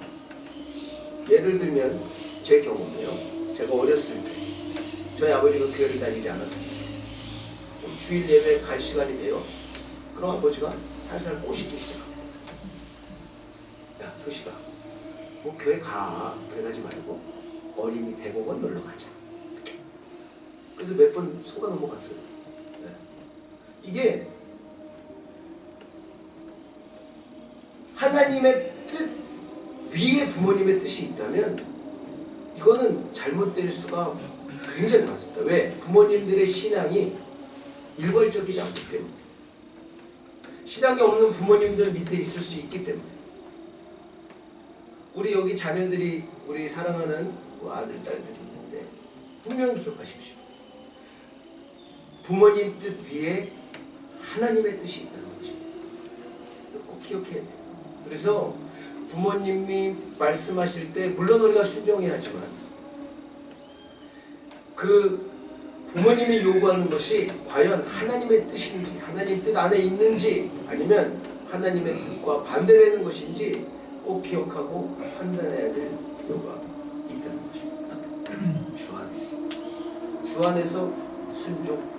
예를 들면 제 경우는요. 제가 어렸을 때 저희 아버지가 교회를 다니지 않았습니다. 주일 예배 갈 시간이 돼요. 그럼 아버지가 살살 꼬시기 시작합니다. 야, 표시가 뭐 교회 가지 말고 어린이 대공원 놀러 가자. 이렇게. 그래서 몇 번 속아 넘어갔어요. 네. 이게 하나님의 뜻 위에 부모님의 뜻이 있다면 이거는 잘못될 수가 굉장히 많습니다. 왜? 부모님들의 신앙이 일괄적이지 않기 때문에. 신앙이 없는 부모님들 밑에 있을 수 있기 때문에. 우리 여기 자녀들이, 우리 사랑하는 아들, 딸들이 있는데 분명히 기억하십시오. 부모님 뜻 위에 하나님의 뜻이 있다는 것입니다. 꼭 기억해야 돼요. 그래서 부모님이 말씀하실 때 물론 우리가 순종해야 하지만 그 부모님이 요구하는 것이 과연 하나님의 뜻인지, 하나님 뜻 안에 있는지, 아니면 하나님의 뜻과 반대되는 것인지 꼭 기억하고 판단해야 될 필요가 있다는 것입니다. 주 안에서 순종.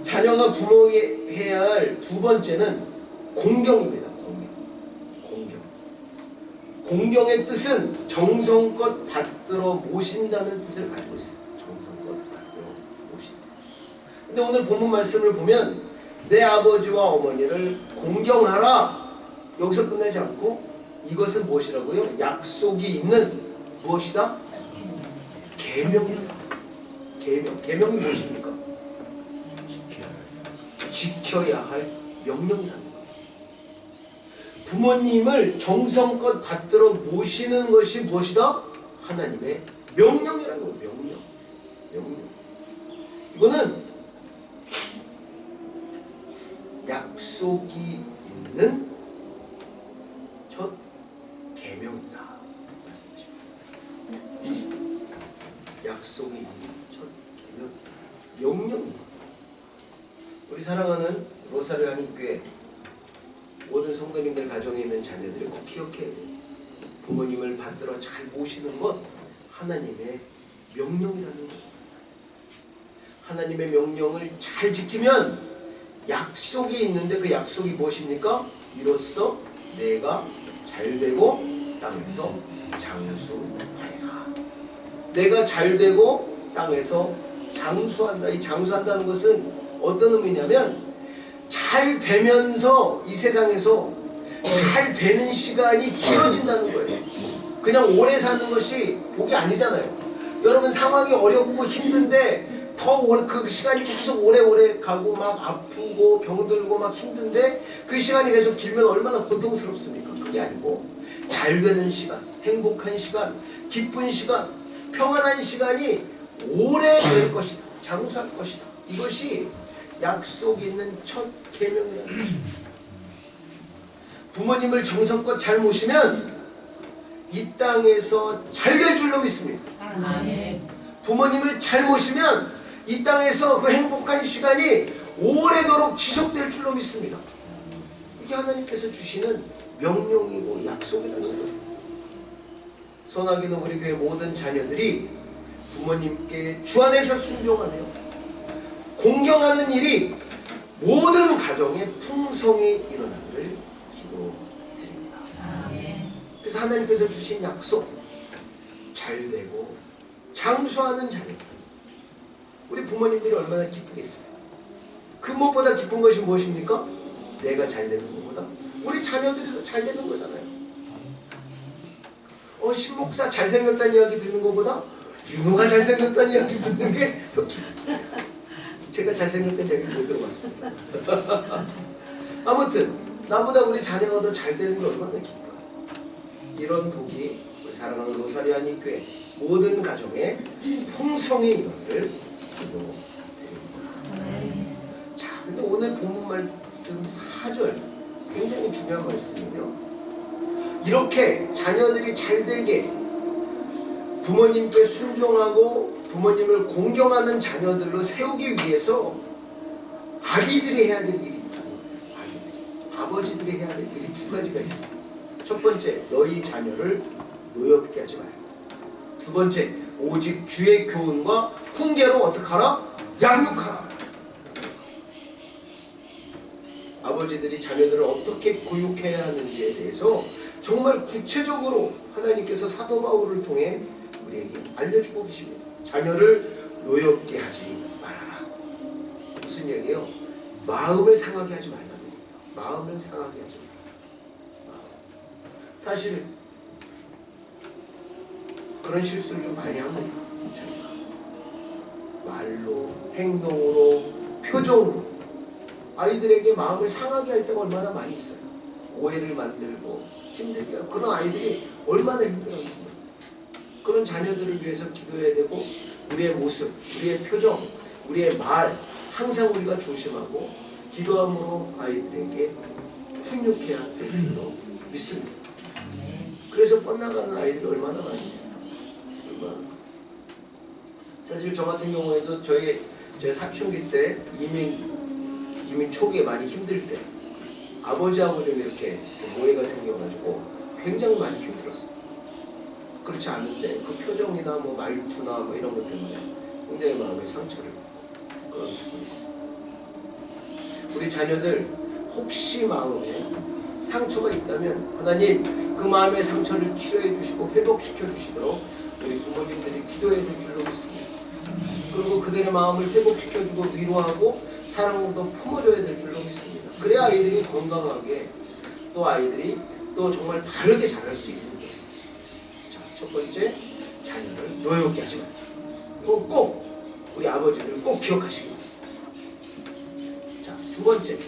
자녀가 부모해야 할 두 번째는 공경입니다. 공경의 뜻은 정성껏 받들어 모신다는 뜻을 가지고 있어요. 정성껏 받들어 모신다. 근데 오늘 본문 말씀을 보면 내 아버지와 어머니를 공경하라. 여기서 끝나지 않고 이것은 무엇이라고요? 약속이 있는 무엇이다? 계명이다. 계명이 무엇입니까? 지켜야 할 명령이라는 거예요. 부모님을 정성껏 받들어 모시는 것이 무엇이다? 하나님의 명령이라는 거예요. 명령. 이거는 약속이 있는 첫 계명이다 말씀하십니다. 약속이 있는 첫 계명, 명령이다. 우리 사랑하는 로사르 한인교회 모든 성도님들 가정에 있는 자녀들이 꼭 기억해야 돼요. 부모님을 받들어 잘 모시는 것 하나님의 명령이라는 거예요. 하나님의 명령을 잘 지키면 약속이 있는데 그 약속이 무엇입니까? 이로써 내가 잘되고 땅에서 장수하리라. 내가 잘되고 땅에서 장수한다. 이 장수한다는 것은 어떤 의미냐면 잘 되면서 이 세상에서 잘 되는 시간이 길어진다는 거예요. 그냥 오래 사는 것이 복이 아니잖아요. 여러분 상황이 어렵고 힘든데 더 오래 그 시간이 계속 오래오래 가고 막 아프고 병들고 막 힘든데 그 시간이 계속 길면 얼마나 고통스럽습니까? 그게 아니고 잘 되는 시간, 행복한 시간, 기쁜 시간, 평안한 시간이 오래 될 것이다. 장수할 것이다. 이것이 약속이 있는 첫 계명이라는 것입니다. 부모님을 정성껏 잘 모시면 이 땅에서 잘 될 줄로 믿습니다. 아멘. 부모님을 잘 모시면 이 땅에서 그 행복한 시간이 오래도록 지속될 줄로 믿습니다. 이게 하나님께서 주시는 명령이고 약속이라는 거예요. 소나기는 우리 교회 모든 자녀들이 부모님께 주 안에서 순종하며 공경하는 일이 모든 가정에 풍성히 일어나기를 기도드립니다. 그래서 하나님께서 주신 약속, 잘되고 장수하는 자녀. 우리 부모님들이 얼마나 기쁘겠어요. 그 무엇보다 기쁜 것이 무엇입니까? 내가 잘되는 것보다 우리 자녀들이 더 잘되는 거잖아요. 신목사 잘생겼다는 이야기 듣는 것보다 윤호가 잘생겼다는 이야기 듣는 게 더 기뻐요. 제가 잘생겼다는 이야기 못 들어봤습니다. 아무튼 나보다 우리 자녀가 더 잘되는 게 얼마나 기뻐요. 이런 복이 우리 사랑하는 로사리오 한인교회 모든 가정에 풍성히 임하기를 기도드립니다. 자, 근데 오늘 본문 말씀 4절 굉장히 중요한 말씀이며, 이렇게 자녀들이 잘되게 부모님께 순종하고 부모님을 공경하는 자녀들로 세우기 위해서 아비들이 해야 될 일이 있다는 거예요. 아버지들이 해야 될 일이 두 가지가 있습니다. 첫 번째, 너희 자녀를 노엽게 하지 말고, 두 번째, 오직 주의 교훈과 훈계로 어떻게 하라? 양육하라. 아버지들이 자녀들을 어떻게 교육해야 하는지에 대해서 정말 구체적으로 하나님께서 사도 바울을 통해 우리에게 알려주고 계십니다. 자녀를 노엽게 하지 말아라. 무슨 얘기예요? 마음을 상하게 하지 말라는 얘기예요. 마음을 상하게 하지 말라. 사실 그런 실수를 좀 많이 합니다. 저희가 말로, 행동으로, 표정으로 아이들에게 마음을 상하게 할 때가 얼마나 많이 있어요. 오해를 만들고 힘들게 하고, 그런 아이들이 얼마나 힘들어합니까? 그런 자녀들을 위해서 기도해야 되고, 우리의 모습, 우리의 표정, 우리의 말 항상 우리가 조심하고 기도함으로 아이들에게 훈육해야 될 줄로 믿습니다. 그래서 뻗나가는 아이들이 얼마나 많이 있어요. 사실 저 같은 경우에도 제 사춘기 때 이민 초기에 많이 힘들 때 아버지하고 좀 이렇게 오해가 생겨가지고 굉장히 많이 힘들었어요. 그렇지 않은데 그 표정이나 뭐 말투나 뭐 이런 것 때문에 굉장히 마음에 상처를 받고 그런 부분이 있습니다. 우리 자녀들 혹시 마음에 상처가 있다면 하나님 그 마음의 상처를 치료해 주시고 회복시켜 주시도록 우리 부모님들이 기도해야 될 줄로 믿습니다. 그리고 그들의 마음을 회복시켜주고 위로하고 사랑으로 품어줘야 될 줄로 믿습니다. 그래야 아이들이 건강하게 또 아이들이 또 정말 바르게 자랄 수 있는 거예요. 자, 첫 번째, 자녀를 노엽게 하지 말자. 꼭 우리 아버지들을 꼭 기억하시기 바랍니다. 자, 두 번째,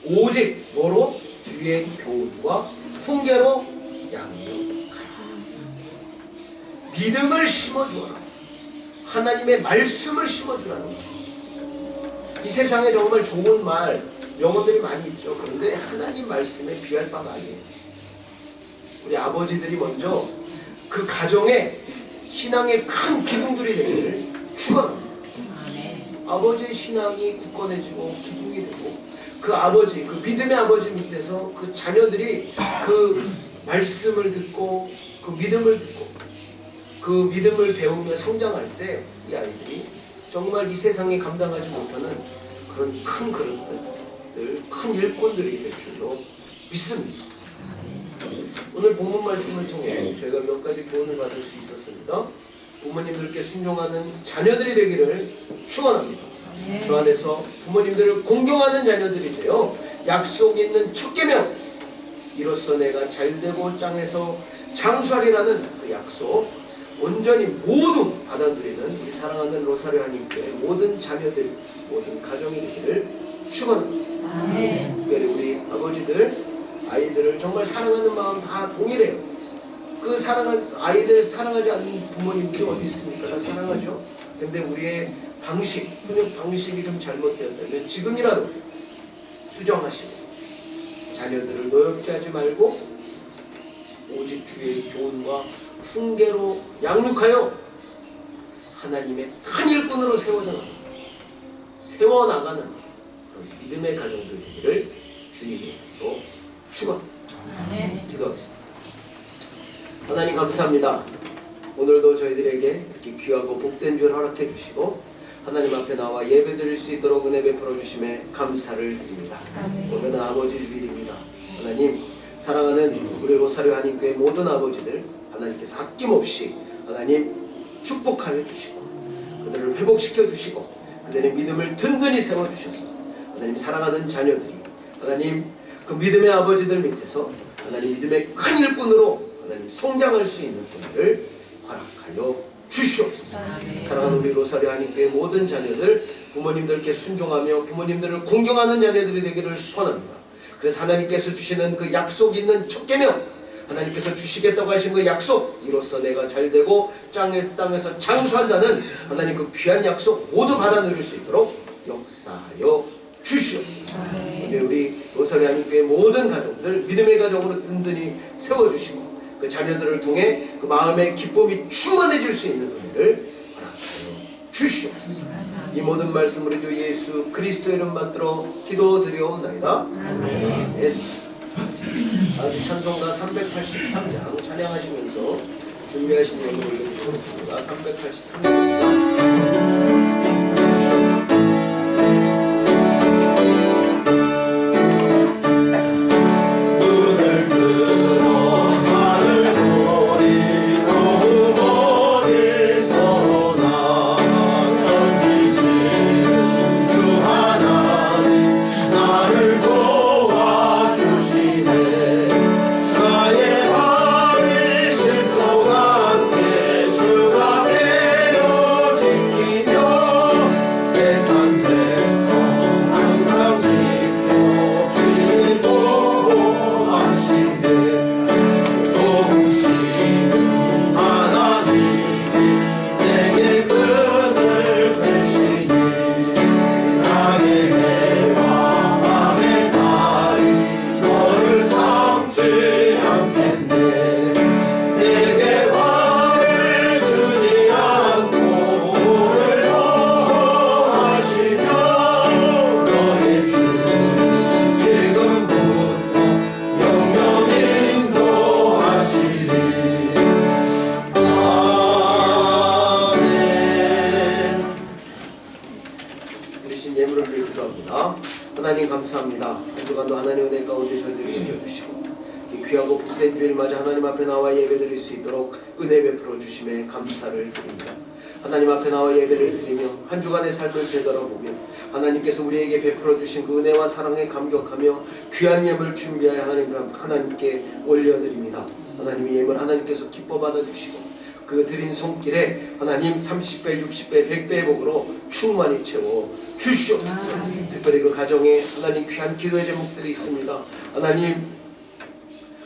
오직 뭐로? 주의 교훈과 훈계로 양육하라. 믿음을 심어주어라. 하나님의 말씀을 심어주라는 거죠. 이 세상에 정말 좋은 말, 명언들이 많이 있죠. 그런데 하나님 말씀에 비할 바가 아니에요. 우리 아버지들이 먼저 그 가정에 신앙의 큰 기둥들이 되기를 축원합니다. 아버지의 신앙이 굳건해지고 기둥이 되고 그 아버지, 그 믿음의 아버지 밑에서 그 자녀들이 그 말씀을 듣고 그 믿음을 듣고 그 믿음을 배우며 성장할 때 이 아이들이 정말 이 세상에 감당하지 못하는 그런 큰 그릇들, 큰 일꾼들이 될 줄로 믿습니다. 오늘 본문 말씀을 통해 저희가 몇 가지 교훈을 받을 수 있었습니다. 부모님들께 순종하는 자녀들이 되기를 축원합니다. 주 안에서 부모님들을 공경하는 자녀들이 되어 약속 있는 첫 계명, 이로써 내가 잘되고 짱에서 장수하리라는 그 약속 온전히 모두 받아들이는 우리 사랑하는 로사리오 한인교회 모든 자녀들, 모든 가정이 되기를 축원합니다. 특별히 우리 아버지들, 아이들을 정말 사랑하는 마음 다 동일해요. 그 아이들 사랑하지 않는 부모님들이 어디 있습니까? 다 사랑하죠. 근데 우리의 방식, 훈육 방식이 좀 잘못되었다면 지금이라도 수정하시고 자녀들을 노엽게 하지 말고 오직 주의 교훈과 훈계로 양육하여 하나님의 큰 일꾼으로 세워나가는 그런 믿음의 가정들 되기를 주님으로 축원합니다. 기도하겠습니다. 하나님 감사합니다. 오늘도 저희들에게 이렇게 귀하고 복된 줄 허락해 주시고 하나님 앞에 나와 예배 드릴 수 있도록 은혜 베풀어 주심에 감사를 드립니다. 오늘은 아버지 주일입니다. 하나님 사랑하는 우리 로사리오 한인교회 모든 아버지들 하나님께서 아낌없이 하나님 축복하여 주시고 그들을 회복시켜 주시고 그들의 믿음을 든든히 세워주셔서 하나님 사랑하는 자녀들이 하나님 그 믿음의 아버지들 밑에서 하나님 믿음의 큰 일꾼으로 하나님 성장할 수 있는 은혜를 허락하여 주시옵소서. 사랑하는 우리 로사리오 한인교회 모든 자녀들 부모님들께 순종하며 부모님들을 공경하는 자녀들이 되기를 소원합니다. 그래서 하나님께서 주시는 그 약속 있는 첫 계명 하나님께서 주시겠다고 하신 그 약속, 이로써 내가 잘되고 땅에서 장수한다는 하나님 그 귀한 약속 모두 받아 누릴 수 있도록 역사하여 주시옵소서. 이제 우리 로사리 한인교회 모든 가정들 믿음의 가정으로 든든히 세워주시고 그 자녀들을 통해 그 마음의 기쁨이 충만해질 수 있는 은혜를 허락하여 주시옵소서. 이 모든 말씀으로 주 예수 그리스도의 이름 받들어 기도드리옵나이다. 아멘. 다음 찬송가 383장 찬양하시면서 준비하신 내용을 올려드리겠습니다. 383장입니다. 하나님 감사합니다. 한 주간도 하나님 은혜 가운데 저희들을 지켜주시고 이 귀하고 복된 주일 맞아 하나님 앞에 나와 예배드릴 수 있도록 은혜 베풀어 주심에 감사를 드립니다. 하나님 앞에 나와 예배를 드리며 한 주간의 삶을 되돌아보며 하나님께서 우리에게 베풀어 주신 그 은혜와 사랑에 감격하며 귀한 예물을 준비하여 하나님께 올려드립니다. 하나님의 예물 하나님께서 기뻐 받아주시고 그 드린 손길에 하나님 30배, 60배, 100배의 복으로 충만히 채워 주시옵소서. 특별히 그 가정에 하나님 귀한 기도의 제목들이 있습니다. 하나님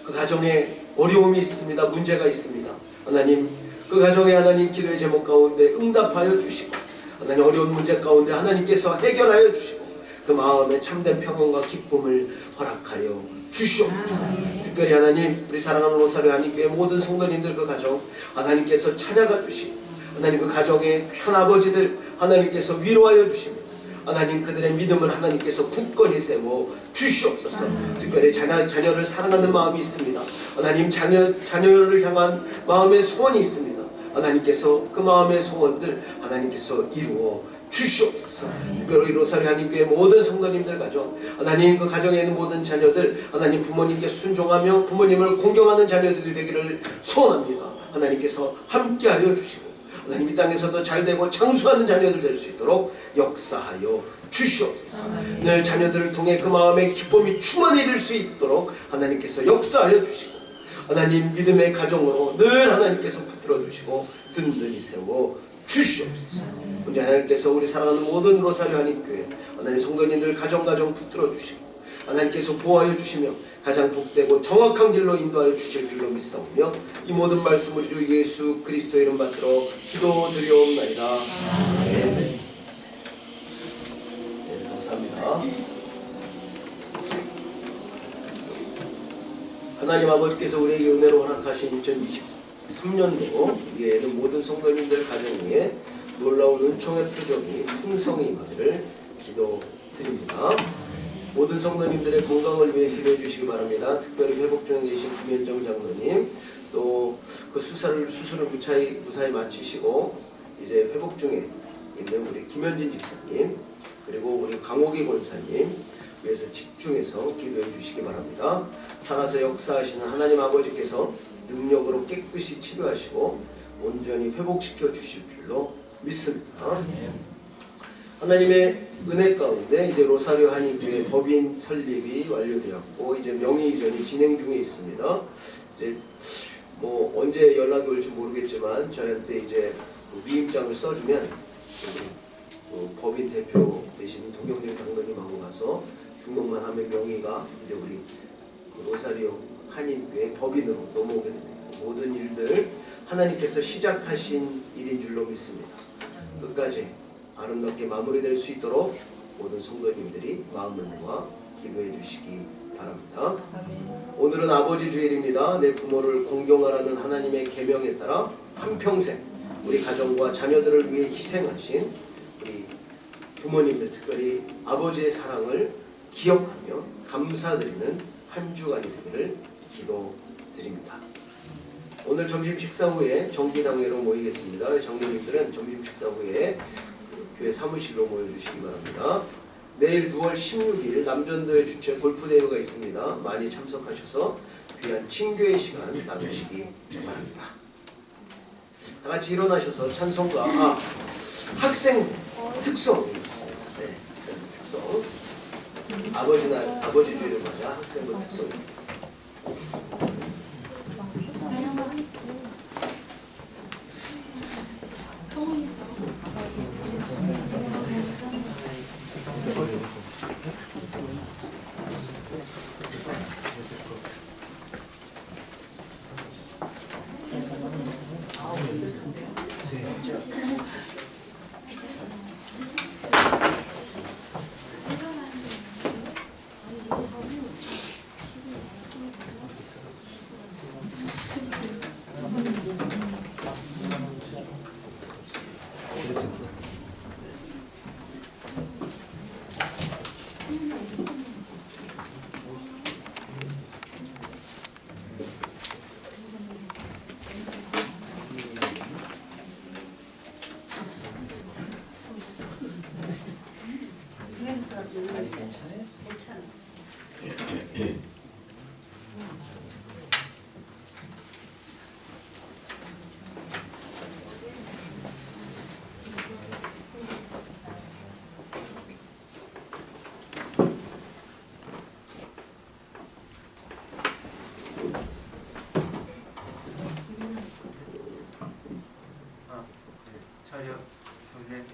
그 가정에 어려움이 있습니다. 문제가 있습니다. 하나님 그 가정에 하나님 기도의 제목 가운데 응답하여 주시고 하나님 어려운 문제 가운데 하나님께서 해결하여 주시고 그 마음에 참된 평안과 기쁨을 허락하여 주시옵소서. 특별히 하나님 우리 사랑하는 로사리 한인교회 모든 성도님들 그 가정 하나님께서 찾아가 주시고 하나님 그 가정의 큰 아버지들 하나님께서 위로하여 주시며 하나님 그들의 믿음을 하나님께서 굳건히 세워 주시옵소서. 특별히 자녀를 사랑하는 마음이 있습니다. 하나님 자녀를 향한 마음의 소원이 있습니다. 하나님께서 그 마음의 소원들 하나님께서 이루어 주시옵소서. 특별히 로사리 한인교회 모든 성도님들 가정 하나님 그 가정에 있는 모든 자녀들 하나님 부모님께 순종하며 부모님을 공경하는 자녀들이 되기를 소원합니다. 하나님께서 함께하여 주시고 하나님 이 땅에서도 잘되고 장수하는 자녀들 될 수 있도록 역사하여 주시옵소서. 늘 자녀들을 통해 그 마음의 기쁨이 충만해질 수 있도록 하나님께서 역사하여 주시고 하나님 믿음의 가정으로 늘 하나님께서 붙들어 주시고 든든히 세워 주시옵소서. 먼저 하나님께서 우리 사랑하는 모든 로사리 한인교회 하나님 성도님들 가정 붙들어 주시고 하나님께서 보호하여 주시며 가장 복되고 정확한 길로 인도하여 주실 줄로 믿사오며 이 모든 말씀을 주 예수 그리스도의 이름 받들어 기도드리옵나이다. 아멘. 네, 감사합니다. 하나님 아버지께서 우리에게 은혜로 허락하신 2023년도 우리에는 모든 성도님들 가정 위에 놀라운 은총의 표적이 풍성히 임하기를 기도드립니다. 모든 성도님들의 건강을 위해 기도해 주시기 바랍니다. 특별히 회복 중에 계신 김현정 장로님, 또 그 수술을 무사히 마치시고 이제 회복 중에 있는 우리 김현진 집사님, 그리고 우리 강호기 권사님 위해서 집중해서 기도해 주시기 바랍니다. 살아서 역사하시는 하나님 아버지께서 능력으로 깨끗이 치료하시고 온전히 회복시켜 주실 줄로 믿습니다. 하나님의 은혜 가운데 이제 로사리오 한인교회 법인 설립이 완료되었고 이제 명의 이전이 진행 중에 있습니다. 이제 뭐 언제 연락이 올지 모르겠지만 저한테 이제 위임장을 써주면 법인 대표 되시는 동영진 장로님하고 가서 등록만 하면 명의가 이제 우리 로사리오 한인교회 법인으로 넘어오게 됩니다. 모든 일들 하나님께서 시작하신 일인 줄로 믿습니다. 끝까지 아름답게 마무리될 수 있도록 모든 성도님들이 마음을 모아 기도해 주시기 바랍니다. 오늘은 아버지 주일입니다. 내 부모를 공경하라는 하나님의 계명에 따라 한평생 우리 가정과 자녀들을 위해 희생하신 우리 부모님들, 특별히 아버지의 사랑을 기억하며 감사드리는 한 주간이 되기를 기도드립니다. 오늘 점심 식사 후에 정기당회로 모이겠습니다. 장로님들은 점심 식사 후에 교회 사무실로 모여주시기 바랍니다. 내일 6월 16일 남전도의 주최 골프대회가 있습니다. 많이 참석하셔서 귀한 친교의 시간 나누시기 바랍니다. 다 같이 일어나셔서 찬송가 학생 특송 있습니다. 네, 학생 특송. 아버지 주일을 맞아 학생부 특송 있습니다. 차려 경례.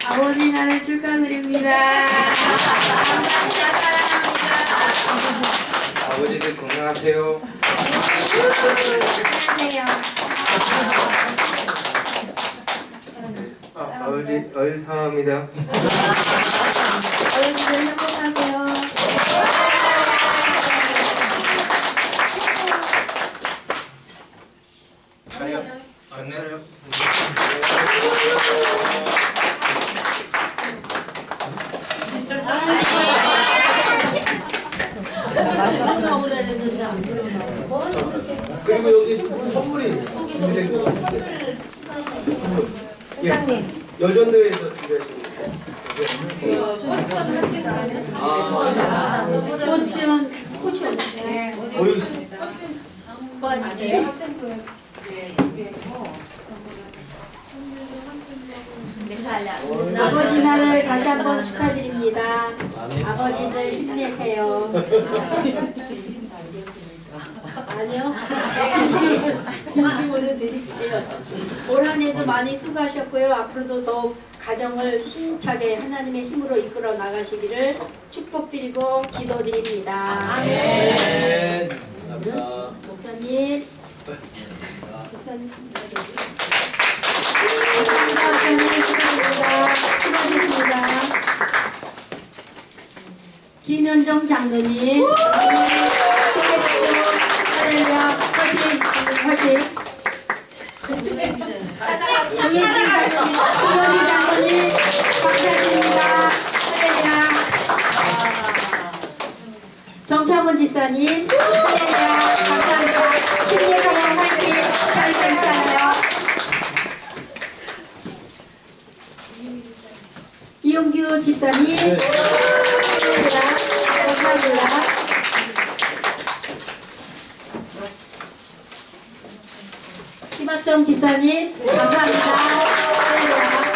아버지 날을 축하드립니다. 아버지들 건강하세요. 안녕하세요. 아버지 사랑합니다. 어른들 행복하세요. 차려. 전례를. 그리고 여기 선물이 준비된 것 같은데. 선물. 예. 여전대회에서 준비하신 거. 꽃은 여기 도와주세요. 아버지 날을 다시 한번 축하드립니다. 아버지들 힘내세요. 아니요. 진심으로 드릴게요. 올 한 해도 많이 수고하셨고요. 앞으로도 더욱 가정을 힘차게 하나님의 힘으로 이끌어 나가시기를 축복드리고 기도드립니다. 아멘. 감사합니다. 목사님. 목사님. 축하드립니다. 축하드립니다. 김현정 장로님. 할렐루야. 화이팅! 화이팅! 동현진 장로님 감사드립니다. 할렐루야. 정창훈 집사님 할렐루야. 감사합니다. 힘내세요. 화이팅! 저희 괜찮아요. 이용규 집사님 할렐루야. 감사합니다. 김학성 집사님 감사합니다. 할렐루야.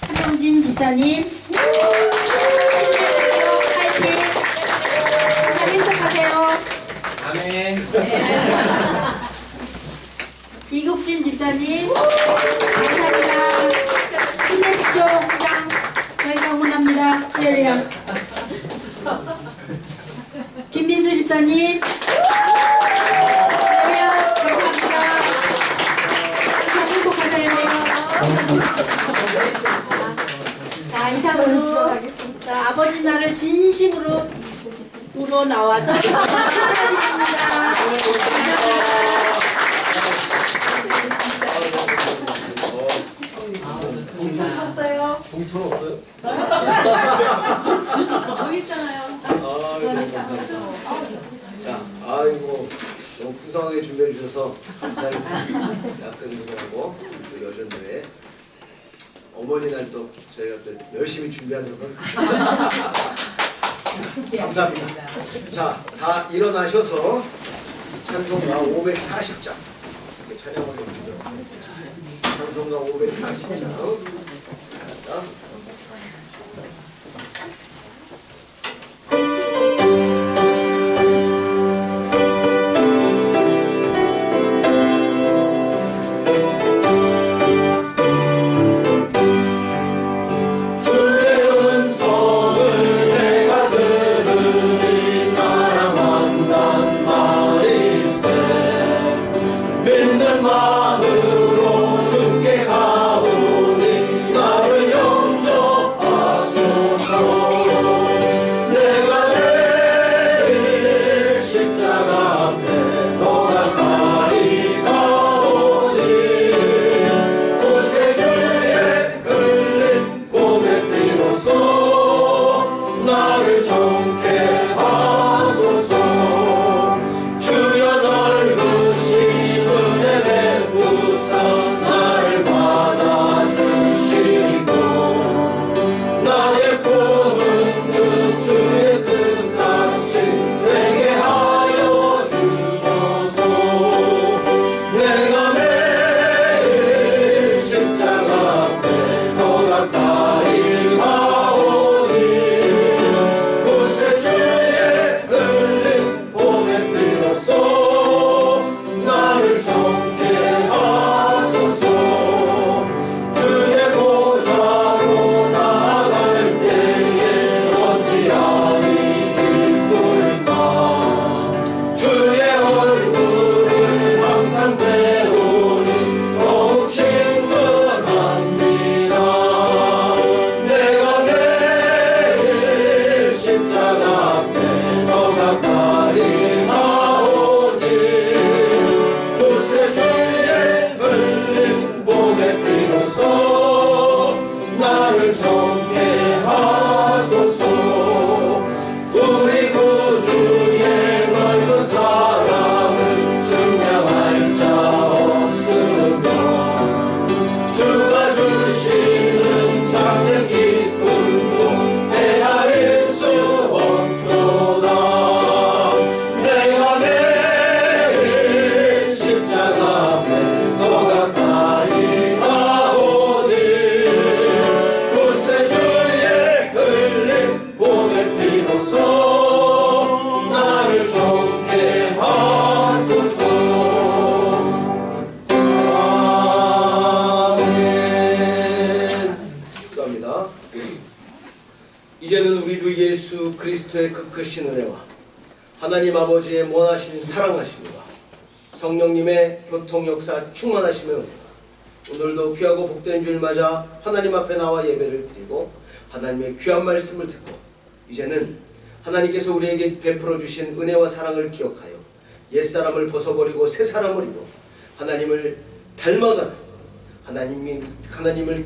한영진 집사님 파이팅. 행복하세요. 아멘. 이국진 집사님 감사합니다. 힘내십시오. 항상 저희가 응원합니다. 할렐루야. 김민수 집사님 할렐루야. 감사합니다. 항상 행복하세요. 자, 이상으로 자, 아버지 날을 진심으로 우러 나와서 축하드립니다. 봉투는 없어요? 여기 있잖아요. 아, 네, 감사합니다. 자, 아이고 너무 풍성하게 준비해 주셔서 감사합니다. 학생분들하고 또 여전대회 어머니 날 또 저희가 또 열심히 준비하도록 하겠습니다. 감사합니다. 자, 다 일어나셔서 찬송가 540장 이렇게 찬양을 해주죠. 찬송가 540장. 믿는 마음으로 주께 가오니 나를 정케 하소서. 우리 구주의 넓은 사랑을 증명할 자 없으며 주가 주시는 참된 기쁨도 헤아릴 수 없도다. 내가 매일 십자가 앞에 더 가까이 가오니 구세주의 흘린 몸의 피로써 나를 좋게 하소서. 아멘. 축도합니다. 이제는 우리 주 예수 그리스도의 그 크신 은혜와 하나님 아버지의 무한하신 사랑하심과 성령님의 교통 역사 충만하심의 은혜가 오늘도 귀하고 복된 주를 맞아 하나님 앞에 나와 예배를 드리고 하나님의 귀한 말씀을 듣고 이제는 하나님께서 우리에게 베풀어 주신 은혜와 사랑을 기억하여 옛사람을 벗어버리고 새사람을 입어 하나님을 닮아가는 하나님을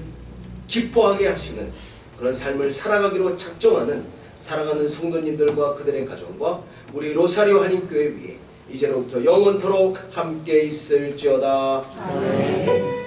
기뻐하게 하시는 그런 삶을 살아가기로 작정하는 사랑하는 성도님들과 그들의 가정과 우리 로사리오 한인교회 위에 이제로부터 영원토록 함께 있을지어다. 아멘.